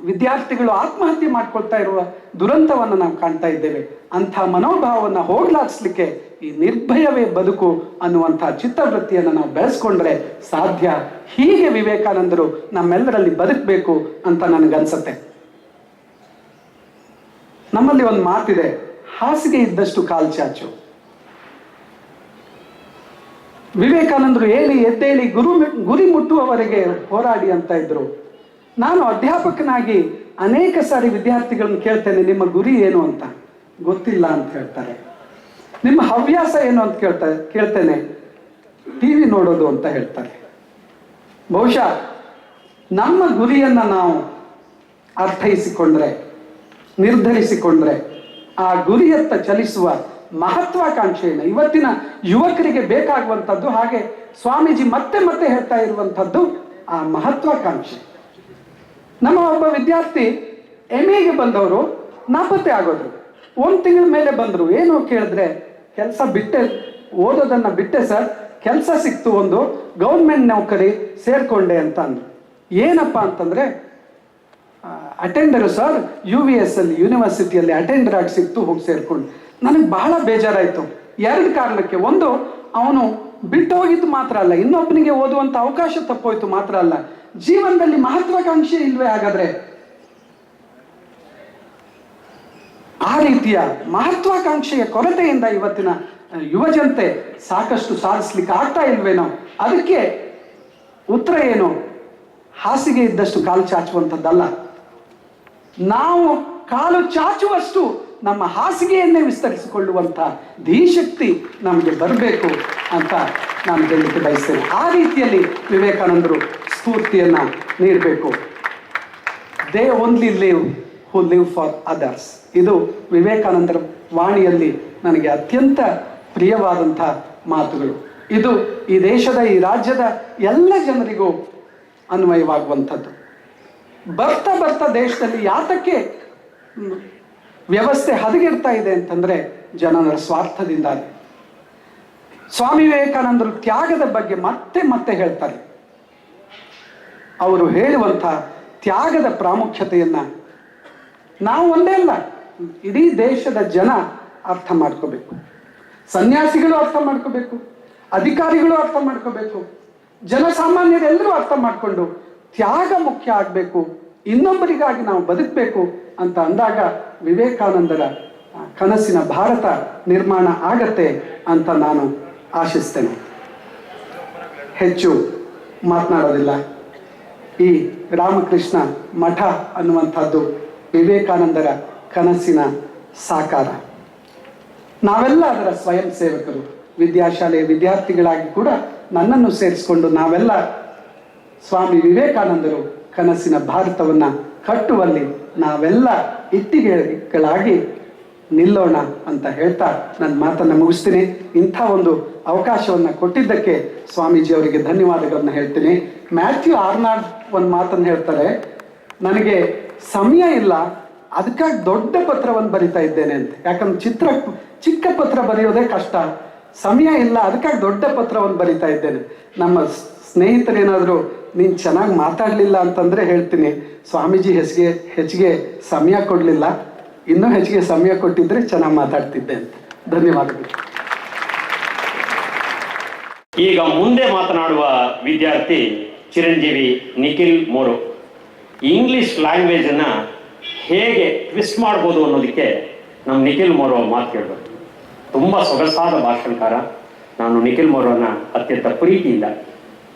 ವಿದ್ಯಾರ್ಥಿಗಳು ಆತ್ಮಹತ್ಯೆ ಮಾಡ್ಕೊಳ್ತಾ ಇರುವ ದುರಂತವನ್ನು ನಾವು ಕಾಣ್ತಾ ಇದ್ದೇವೆ. ಅಂಥ ಮನೋಭಾವವನ್ನು ಹೋಗ್ಲಾಡಿಸ್ಲಿಕ್ಕೆ ಈ ನಿರ್ಭಯವೇ ಬದುಕು ಅನ್ನುವಂಥ ಚಿತ್ತವೃತ್ತಿಯನ್ನು ನಾವು ಬೆಳೆಸ್ಕೊಂಡ್ರೆ ಸಾಧ್ಯ. ಹೀಗೆ ವಿವೇಕಾನಂದರು ನಮ್ಮೆಲ್ಲರಲ್ಲಿ ಬದುಕಬೇಕು ಅಂತ ನನಗನ್ಸತ್ತೆ. ನಮ್ಮಲ್ಲಿ ಒಂದು ಮಾತಿದೆ, ಹಾಸಿಗೆ ಇದ್ದಷ್ಟು ಕಾಲು ಚಾಚು. ವಿವೇಕಾನಂದರು ಎದ್ದೇಳಿ ಗುರಿ ಮುಟ್ಟುವವರೆಗೆ ಹೋರಾಡಿ ಅಂತ ಇದ್ರು. ನಾನು ಅಧ್ಯಾಪಕನಾಗಿ ಅನೇಕ ಸಾರಿ ವಿದ್ಯಾರ್ಥಿಗಳನ್ನು ಕೇಳ್ತೇನೆ, ನಿಮ್ಮ ಗುರಿ ಏನು ಅಂತ. ಗೊತ್ತಿಲ್ಲ ಅಂತ ಹೇಳ್ತಾರೆ. ನಿಮ್ಮ ಹವ್ಯಾಸ ಏನು ಅಂತ ಕೇಳ್ತೇನೆ, ಟಿವಿ ನೋಡೋದು ಅಂತ ಹೇಳ್ತಾರೆ. ಬಹುಶಃ ನಮ್ಮ ಗುರಿಯನ್ನ ನಾವು ಅರ್ಥೈಸಿಕೊಂಡ್ರೆ, ನಿರ್ಧರಿಸಿಕೊಂಡ್ರೆ, ಆ ಗುರಿಯತ್ತ ಚಲಿಸುವ ಮಹತ್ವಾಕಾಂಕ್ಷೆಯನ್ನು ಇವತ್ತಿನ ಯುವಕರಿಗೆ ಬೇಕಾಗುವಂಥದ್ದು. ಹಾಗೆ ಸ್ವಾಮೀಜಿ ಮತ್ತೆ ಮತ್ತೆ ಹೇಳ್ತಾ ಇರುವಂಥದ್ದು ಆ ಮಹತ್ವಾಕಾಂಕ್ಷೆ. ನಮ್ಮ ಒಬ್ಬ ವಿದ್ಯಾರ್ಥಿ MA ಬಂದವರು ನಾಪತ್ತೆ ಆಗೋದ್ರು. 1 ತಿಂಗಳ ಮೇಲೆ ಬಂದರು. ಏನು ಕೇಳಿದ್ರೆ, ಕೆಲಸ ಓದೋದನ್ನ ಬಿಟ್ಟೆ ಸರ್, ಕೆಲಸ ಸಿಕ್ತು, ಒಂದು ಗೌರ್ಮೆಂಟ್ ನೌಕರಿ ಸೇರ್ಕೊಂಡೆ ಅಂತ ಅಂದ್ರು. ಏನಪ್ಪ ಅಂತಂದ್ರೆ, ಅಟೆಂಡರು ಸರ್, UVS ಅಲ್ಲಿ ಯೂನಿವರ್ಸಿಟಿಯಲ್ಲಿ ಅಟೆಂಡರ್ ಆಗಿ ಸಿಕ್ತು, ಹೋಗಿ ಸೇರ್ಕೊಂಡು. ನನಗೆ ಬಹಳ ಬೇಜಾರಾಯಿತು. 2 ಕಾರಣಕ್ಕೆ. ಒಂದು, ಅವನು ಬಿಟ್ಟು ಹೋಗಿದ್ದು ಮಾತ್ರ ಅಲ್ಲ, ಇನ್ನೊಬ್ಬನಿಗೆ ಓದುವಂಥ ಅವಕಾಶ ತಪ್ಪೋಯ್ತು ಮಾತ್ರ ಅಲ್ಲ, ಜೀವನದಲ್ಲಿ ಮಹತ್ವಾಕಾಂಕ್ಷೆ ಇಲ್ವೇ ಹಾಗಾದ್ರೆ? ಆ ರೀತಿಯ ಮಹತ್ವಾಕಾಂಕ್ಷೆಯ ಕೊರತೆಯಿಂದ ಇವತ್ತಿನ ಯುವಜನತೆ ಸಾಕಷ್ಟು ಸಾಧಿಸ್ಲಿಕ್ಕೆ ಆಗ್ತಾ ಇಲ್ವೇನೋ. ಅದಕ್ಕೆ ಉತ್ತರ ಏನು? ಹಾಸಿಗೆ ಇದ್ದಷ್ಟು ಕಾಲು ಚಾಚುವಂಥದ್ದಲ್ಲ, ನಾವು ಕಾಲು ಚಾಚುವಷ್ಟು ನಮ್ಮ ಹಾಸಿಗೆಯನ್ನೇ ವಿಸ್ತರಿಸಿಕೊಳ್ಳುವಂಥ ಧೀಶಕ್ತಿ ನಮಗೆ ಬರಬೇಕು ಅಂತ ನಾನು ಹೇಳಲಿಕ್ಕೆ ಬಯಸ್ತೇನೆ. ಆ ರೀತಿಯಲ್ಲಿ ವಿವೇಕಾನಂದರು ಸ್ಫೂರ್ತಿಯನ್ನ ನೀಡಬೇಕು. They only live who live for others. ಇದು ವಿವೇಕಾನಂದರ ವಾಣಿಯಲ್ಲಿ ನನಗೆ ಅತ್ಯಂತ ಪ್ರಿಯವಾದಂಥ ಮಾತುಗಳು. ಇದು ಈ ದೇಶದ, ಈ ರಾಜ್ಯದ ಎಲ್ಲ ಜನರಿಗೂ ಅನ್ವಯವಾಗುವಂಥದ್ದು. ಬರ್ತಾ ಬರ್ತಾ ದೇಶದಲ್ಲಿ ಯಾತಕ್ಕೆ ವ್ಯವಸ್ಥೆ ಹದಗೆಡ್ತಾ ಇದೆ ಅಂತಂದ್ರೆ ಜನರ ಸ್ವಾರ್ಥದಿಂದ. ಸ್ವಾಮಿ ವಿವೇಕಾನಂದರು ತ್ಯಾಗದ ಬಗ್ಗೆ ಮತ್ತೆ ಮತ್ತೆ ಹೇಳ್ತಾರೆ. ಅವರು ಹೇಳುವಂಥ ತ್ಯಾಗದ ಪ್ರಾಮುಖ್ಯತೆಯನ್ನ ನಾವು ಒಂದೇ ಅಲ್ಲ, ಇಡೀ ದೇಶದ ಜನ ಅರ್ಥ ಮಾಡ್ಕೋಬೇಕು. ಸನ್ಯಾಸಿಗಳು ಅರ್ಥ ಮಾಡ್ಕೋಬೇಕು, ಅಧಿಕಾರಿಗಳು ಅರ್ಥ ಮಾಡ್ಕೋಬೇಕು, ಜನಸಾಮಾನ್ಯರೆಲ್ಲರೂ ಅರ್ಥ ಮಾಡಿಕೊಂಡು ತ್ಯಾಗ ಮುಖ್ಯ ಆಗಬೇಕು, ಇನ್ನೊಬ್ಬರಿಗಾಗಿ ನಾವು ಬದುಕಬೇಕು ಅಂತ ಅಂದಾಗ ವಿವೇಕಾನಂದರ ಕನಸಿನ ಭಾರತ ನಿರ್ಮಾಣ ಆಗತ್ತೆ ಅಂತ ನಾನು ಆಶಿಸ್ತೇನೆ. ಹೆಚ್ಚು ಮಾತನಾಡೋದಿಲ್ಲ. ಈ ರಾಮಕೃಷ್ಣ ಮಠ ಅನ್ನುವಂಥದ್ದು ವಿವೇಕಾನಂದರ ಕನಸಿನ ಸಾಕಾರ. ನಾವೆಲ್ಲ ಅದರ ಸ್ವಯಂ ಸೇವಕರು. ವಿದ್ಯಾಶಾಲೆಯ ವಿದ್ಯಾರ್ಥಿಗಳಾಗಿ ಕೂಡ ನನ್ನನ್ನು ಸೇರಿಸಿಕೊಂಡು ನಾವೆಲ್ಲ ಸ್ವಾಮಿ ವಿವೇಕಾನಂದರು ಕನಸಿನ ಭಾರತವನ್ನು ಕಟ್ಟುವಲ್ಲಿ ನಾವೆಲ್ಲ ಇಟ್ಟಿಗೆಗಳಾಗಿ ನಿಲ್ಲೋಣ ಅಂತ ಹೇಳ್ತಾ ನನ್ನ ಮಾತನ್ನು ಮುಗಿಸ್ತೀನಿ. ಇಂಥ ಒಂದು ಅವಕಾಶವನ್ನು ಕೊಟ್ಟಿದ್ದಕ್ಕೆ ಸ್ವಾಮೀಜಿ ಅವರಿಗೆ ಧನ್ಯವಾದಗಳನ್ನು ಹೇಳ್ತೀನಿ. ಮ್ಯಾಥ್ಯೂ ಆರ್ನಾಲ್ಡ್ ಒಂದು ಮಾತನ್ನು ಹೇಳ್ತಾರೆ, ನನಗೆ ಸಮಯ ಇಲ್ಲ, ಅದಕ್ಕಾಗಿ ದೊಡ್ಡ ಪತ್ರವನ್ನು ಬರಿತಾ ಇದ್ದೇನೆ ಅಂತ. ಯಾಕಂದ್ರೆ ಚಿಕ್ಕ ಪತ್ರ ಬರೆಯೋದೇ ಕಷ್ಟ, ಸಮಯ ಇಲ್ಲ, ಅದಕ್ಕಾಗಿ ದೊಡ್ಡ ಪತ್ರವನ್ನು ಬರಿತಾ ಇದ್ದೇನೆ. ನಮ್ಮ ಸ್ನೇಹಿತರೇನಾದರೂ ನೀನು ಚೆನ್ನಾಗಿ ಮಾತಾಡಲಿಲ್ಲ ಅಂತಂದರೆ ಹೇಳ್ತೀನಿ, ಸ್ವಾಮೀಜಿ ಹೆಚ್ಚಿಗೆ ಸಮಯ ಕೊಡಲಿಲ್ಲ, ಇನ್ನೂ ಹೆಚ್ಚಿಗೆ ಸಮಯ ಕೊಟ್ಟಿದ್ರೆ ಚೆನ್ನಾಗಿ ಮಾತಾಡ್ತಿದ್ದೆ ಅಂತ. ಧನ್ಯವಾದಗಳು. ಈಗ ಮುಂದೆ ಮಾತನಾಡುವ ವಿದ್ಯಾರ್ಥಿ ಚಿರಂಜೀವಿ ನಿಖಿಲ್ ಮೋರು. ಇಂಗ್ಲಿಷ್ ಲ್ಯಾಂಗ್ವೇಜನ್ನು ಹೇಗೆ ಟ್ವಿಸ್ಟ್ ಮಾಡ್ಬೋದು ಅನ್ನೋದಕ್ಕೆ ನಮ್ಮ ನಿಖಿಲ್ ಮೋರು ಮಾತು ಕೇಳಬೇಕು. ತುಂಬ ಸೊಗಸಾದ ಭಾಷಣಕಾರ. ನಾನು ನಿಖಿಲ್ ಮೋರನ್ನ ಅತ್ಯಂತ ಪ್ರೀತಿಯಿಂದ,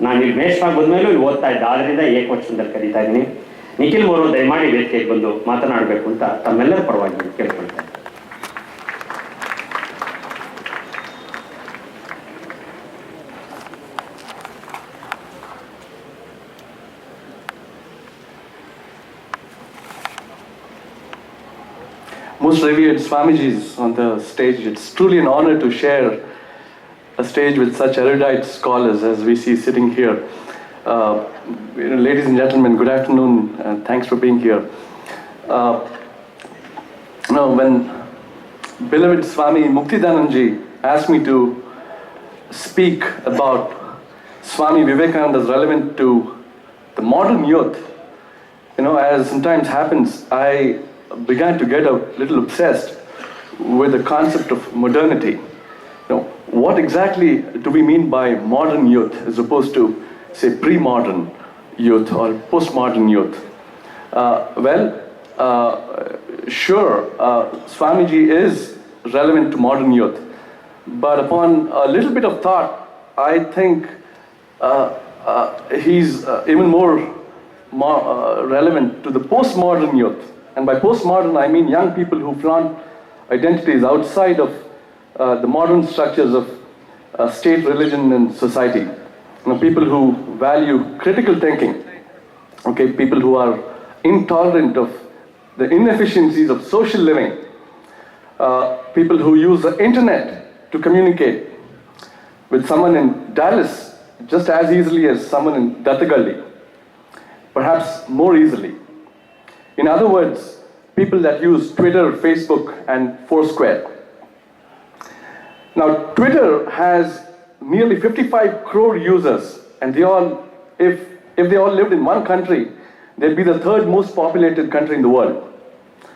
ನಾನು ಇಲ್ಲಿ ಮೇಷ್ಟ್ರಾಗಿ ಬಂದಮೇಲೂ ಇಲ್ಲಿ ಓದ್ತಾ ಇದ್ದೆ, ಆದ್ದರಿಂದ ಏಕವಚನದಲ್ಲಿ ಕರೀತಾ ಇದ್ದೀನಿ. ನಿಖಿಲ್ ಮೋರು ದಯಮಾಡಿ ವೇದಿಕೆಗೆ ಬಂದು ಮಾತನಾಡಬೇಕು ಅಂತ ತಮ್ಮೆಲ್ಲರ ಪರವಾಗಿ ಕೇಳ್ಕೊಳ್ತಾರೆ. Most revered Swamijis on the stage, it's truly an honor to share a stage with such erudite scholars as we see sitting here. Ladies and gentlemen, good afternoon, and thanks for being here. When beloved Swami Muktidanandji asked me to speak about Swami Vivekananda's relevance to the modern youth, as sometimes happens, I began to get a little obsessed with the concept of modernity. What exactly do we mean by modern youth as opposed to, say, pre-modern youth or postmodern youth? Sure, Swamiji is relevant to modern youth, but upon a little bit of thought, I think he's even more relevant to the postmodern youth. And by postmodern, I mean young people who flaunt identities outside of the modern structures of state, religion, and society. People who value critical thinking. Okay, people who are intolerant of the inefficiencies of social living. People who use the internet to communicate with someone in Dallas just as easily as someone in Dattagalli. Perhaps more easily. In other words, people that use Twitter, Facebook, and Foursquare. Now, Twitter has nearly 55 crore users, and they all, if they all lived in one country, they'd be the third most populated country in the world.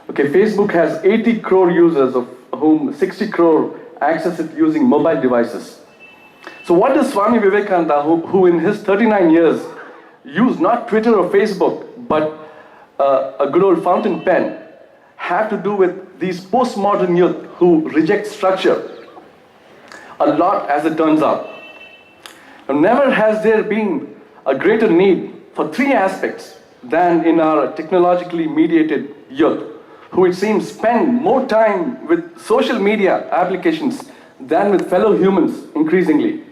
Okay, Facebook has 80 crore users, of whom 60 crore access it using mobile devices. So what does Swami Vivekananda, who in his 39 years used not Twitter or Facebook, but a good old fountain pen, have to do with these postmodern youth who reject structure? A lot, as it turns out. Now, never has there been a greater need for three aspects than in our technologically mediated youth, who it seems spend more time with social media applications than with fellow humans increasingly.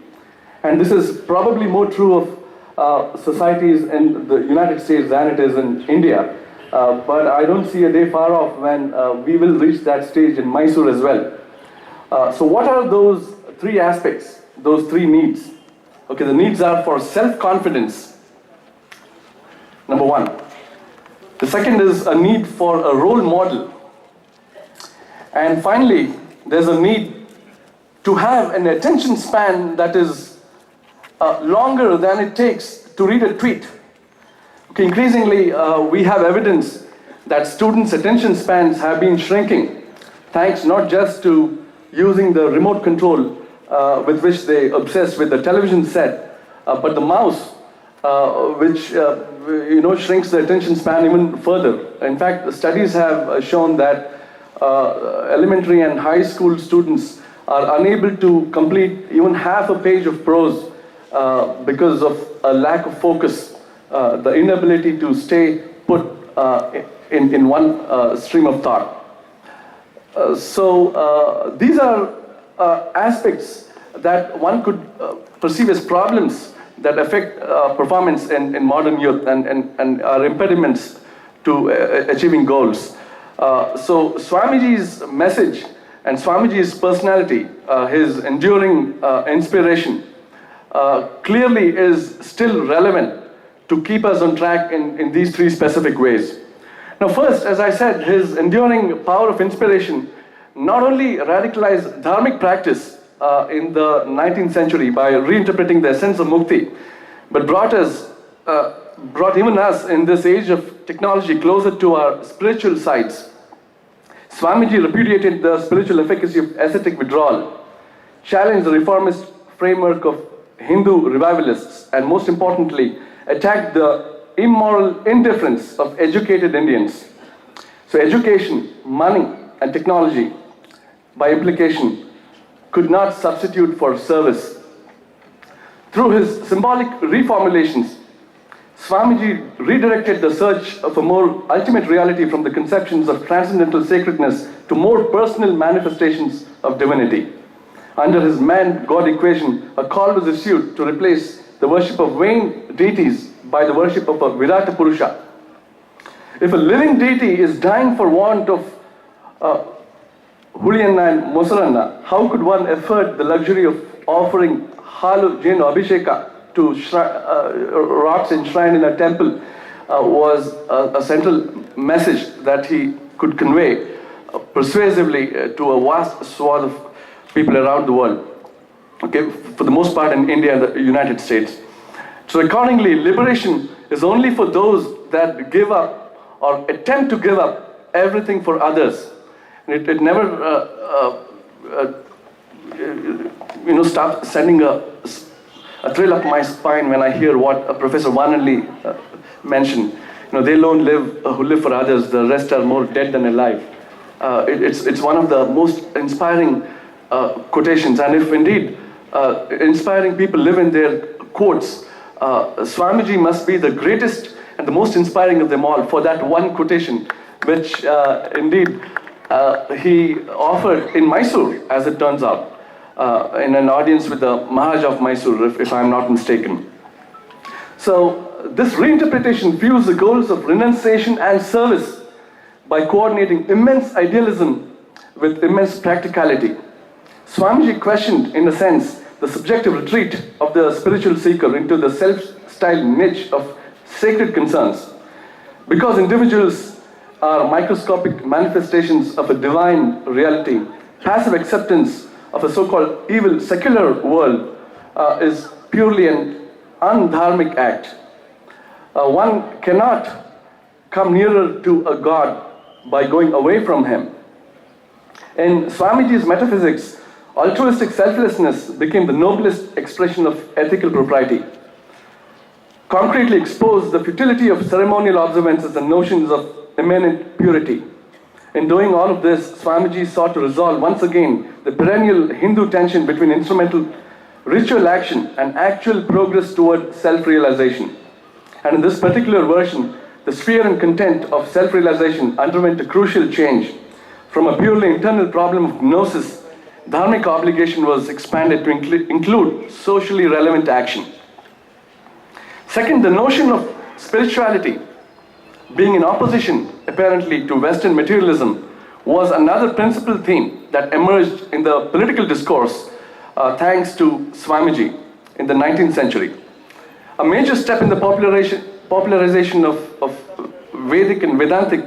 And this is probably more true of societies in the United States than it is in India. But I don't see a day far off when we will reach that stage in Mysore as well. So what are those three aspects, those three needs? Okay, the needs are for self-confidence, number one. The second is a need for a role model. And finally, there's a need to have an attention span that is longer than it takes to read a tweet. Okay, increasingly, we have evidence that students' attention spans have been shrinking, thanks not just to using the remote control with which they obsess with the television set, but the mouse, which shrinks the attention span even further. In fact, studies have shown that elementary and high school students are unable to complete even half a page of prose because of a lack of focus the inability to stay put in one stream of thought. So these are aspects that one could perceive as problems that affect performance in modern youth and are impediments to achieving goals. So Swamiji's message and Swamiji's personality, his enduring inspiration, clearly is still relevant to keep us on track in these three specific ways. Now first, as I said, his enduring power of inspiration not only radicalized dharmic practice in the 19th century by reinterpreting the essence of mukti, but brought even us in this age of technology closer to our spiritual sides. Swamiji repudiated the spiritual efficacy of ascetic withdrawal, challenged the reformist framework of Hindu revivalists, and most importantly, attacked the immoral indifference of educated Indians. So education, money, and technology, by implication, could not substitute for service. Through his symbolic reformulations, Swamiji redirected the search of a more ultimate reality from the conceptions of transcendental sacredness to more personal manifestations of divinity. Under his man-God equation, a call was issued to replace the worship of vain deities by the worship of a Virata Purusha. If a living deity is dying for want of Huliyanna and Mosaranna, how could one afford the luxury of offering Halu Jenu Abhisheka to rocks enshrined in a temple was a central message that he could convey persuasively to a vast swath of people around the world, okay, for the most part in India and the United States. So accordingly, liberation is only for those that give up or attempt to give up everything for others. And it never stops sending a thrill up my spine when I hear what Professor Vananli mentioned. They alone live who live for others, the rest are more dead than alive. It's one of the most inspiring quotations, and if indeed inspiring people live in their quotes, Swamiji must be the greatest and the most inspiring of them all for that one quotation, which indeed he offered in Mysore, as it turns out, in an audience with the Maharaja of Mysore, if I'm not mistaken. So this reinterpretation fused the goals of renunciation and service by coordinating immense idealism with immense practicality. Swamiji questioned, in a sense, the subjective retreat of the spiritual seeker into the self-styled niche of sacred concerns. Because individuals are microscopic manifestations of a divine reality, passive acceptance of a so-called evil secular world is purely an undharmic act. One cannot come nearer to a God by going away from him. In Swamiji's metaphysics, altruistic selflessness became the noblest expression of ethical propriety. Concretely exposed the futility of ceremonial observances and notions of immanent purity. In doing all of this, Swamiji sought to resolve once again the perennial Hindu tension between instrumental ritual action and actual progress toward self-realization. And in this particular version, the sphere and content of self-realization underwent a crucial change. From a purely internal problem of gnosis, dharmic obligation was expanded to include socially relevant action. Second, the notion of spirituality, being in opposition apparently to Western materialism, was another principal theme that emerged in the political discourse thanks to Swamiji in the 19th century. A major step in the popularization of Vedic and Vedantic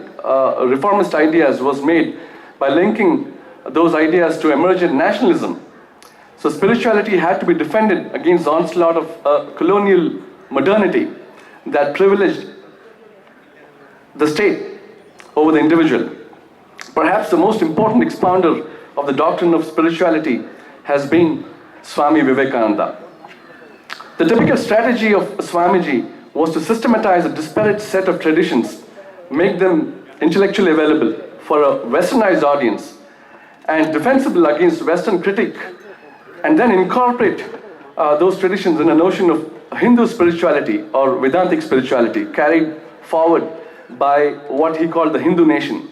reformist ideas was made by linking those ideas to emergent nationalism. So spirituality had to be defended against the onslaught of colonial modernity that privileged the state over the individual. Perhaps the most important expounder of the doctrine of spirituality has been Swami Vivekananda. The typical strategy of Swamiji was to systematize a disparate set of traditions, make them intellectually available for a westernized audience, and defensible against Western critique, and then incorporate those traditions in a notion of Hindu spirituality or Vedantic spirituality carried forward by what he called the Hindu nation.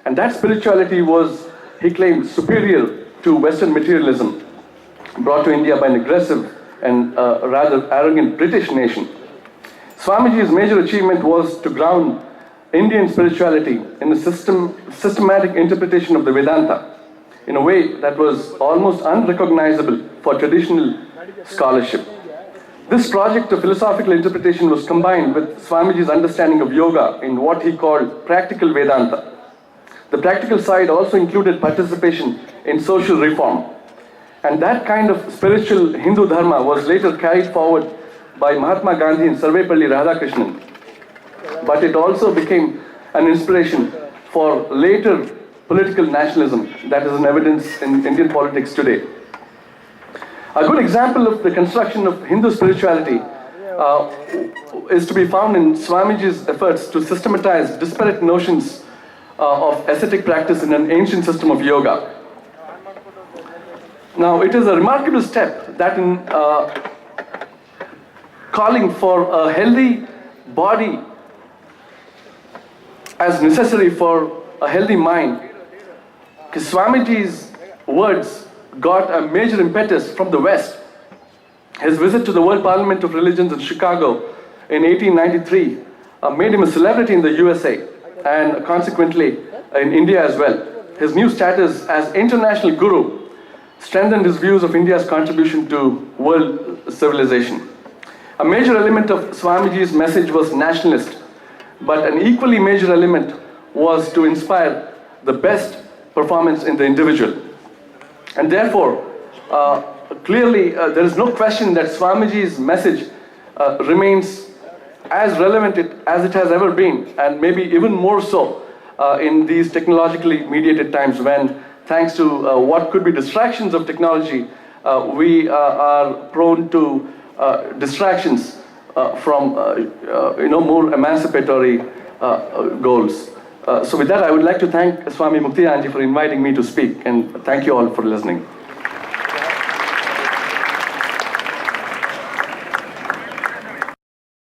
And that spirituality was, he claimed, superior to Western materialism brought to India by an aggressive and rather arrogant British nation. Swamiji's major achievement was to ground Indian spirituality in a systematic interpretation of the Vedanta in a way that was almost unrecognizable for traditional scholarship. This project of philosophical interpretation was combined with Swamiji's understanding of yoga in what he called practical Vedanta. The practical side also included participation in social reform. And that kind of spiritual Hindu dharma was later carried forward by Mahatma Gandhi and Sarvepalli Radhakrishnan. But it also became an inspiration for later political nationalism that is in evidence in Indian politics today. A good example of the construction of Hindu spirituality is to be found in Swamiji's efforts to systematize disparate notions of ascetic practice in an ancient system of yoga. Now, it is a remarkable step that in calling for a healthy body as necessary for a healthy mind, Swamiji's words got a major impetus from the West. His visit to the World Parliament of Religions in Chicago in 1893 made him a celebrity in the USA and consequently in India as well. His new status as international guru strengthened his views of India's contribution to world civilization. A major element of Swamiji's message was nationalist, but an equally major element was to inspire the best performance in the individual. And therefore, clearly there is no question that Swamiji's message remains as relevant as it has ever been, and maybe even more so in these technologically mediated times when, thanks to what could be distractions of technology, we are prone to distractions from more emancipatory goals. So with that, I would like to thank Swami Muktiyananji for inviting me to speak, and thank you all for listening.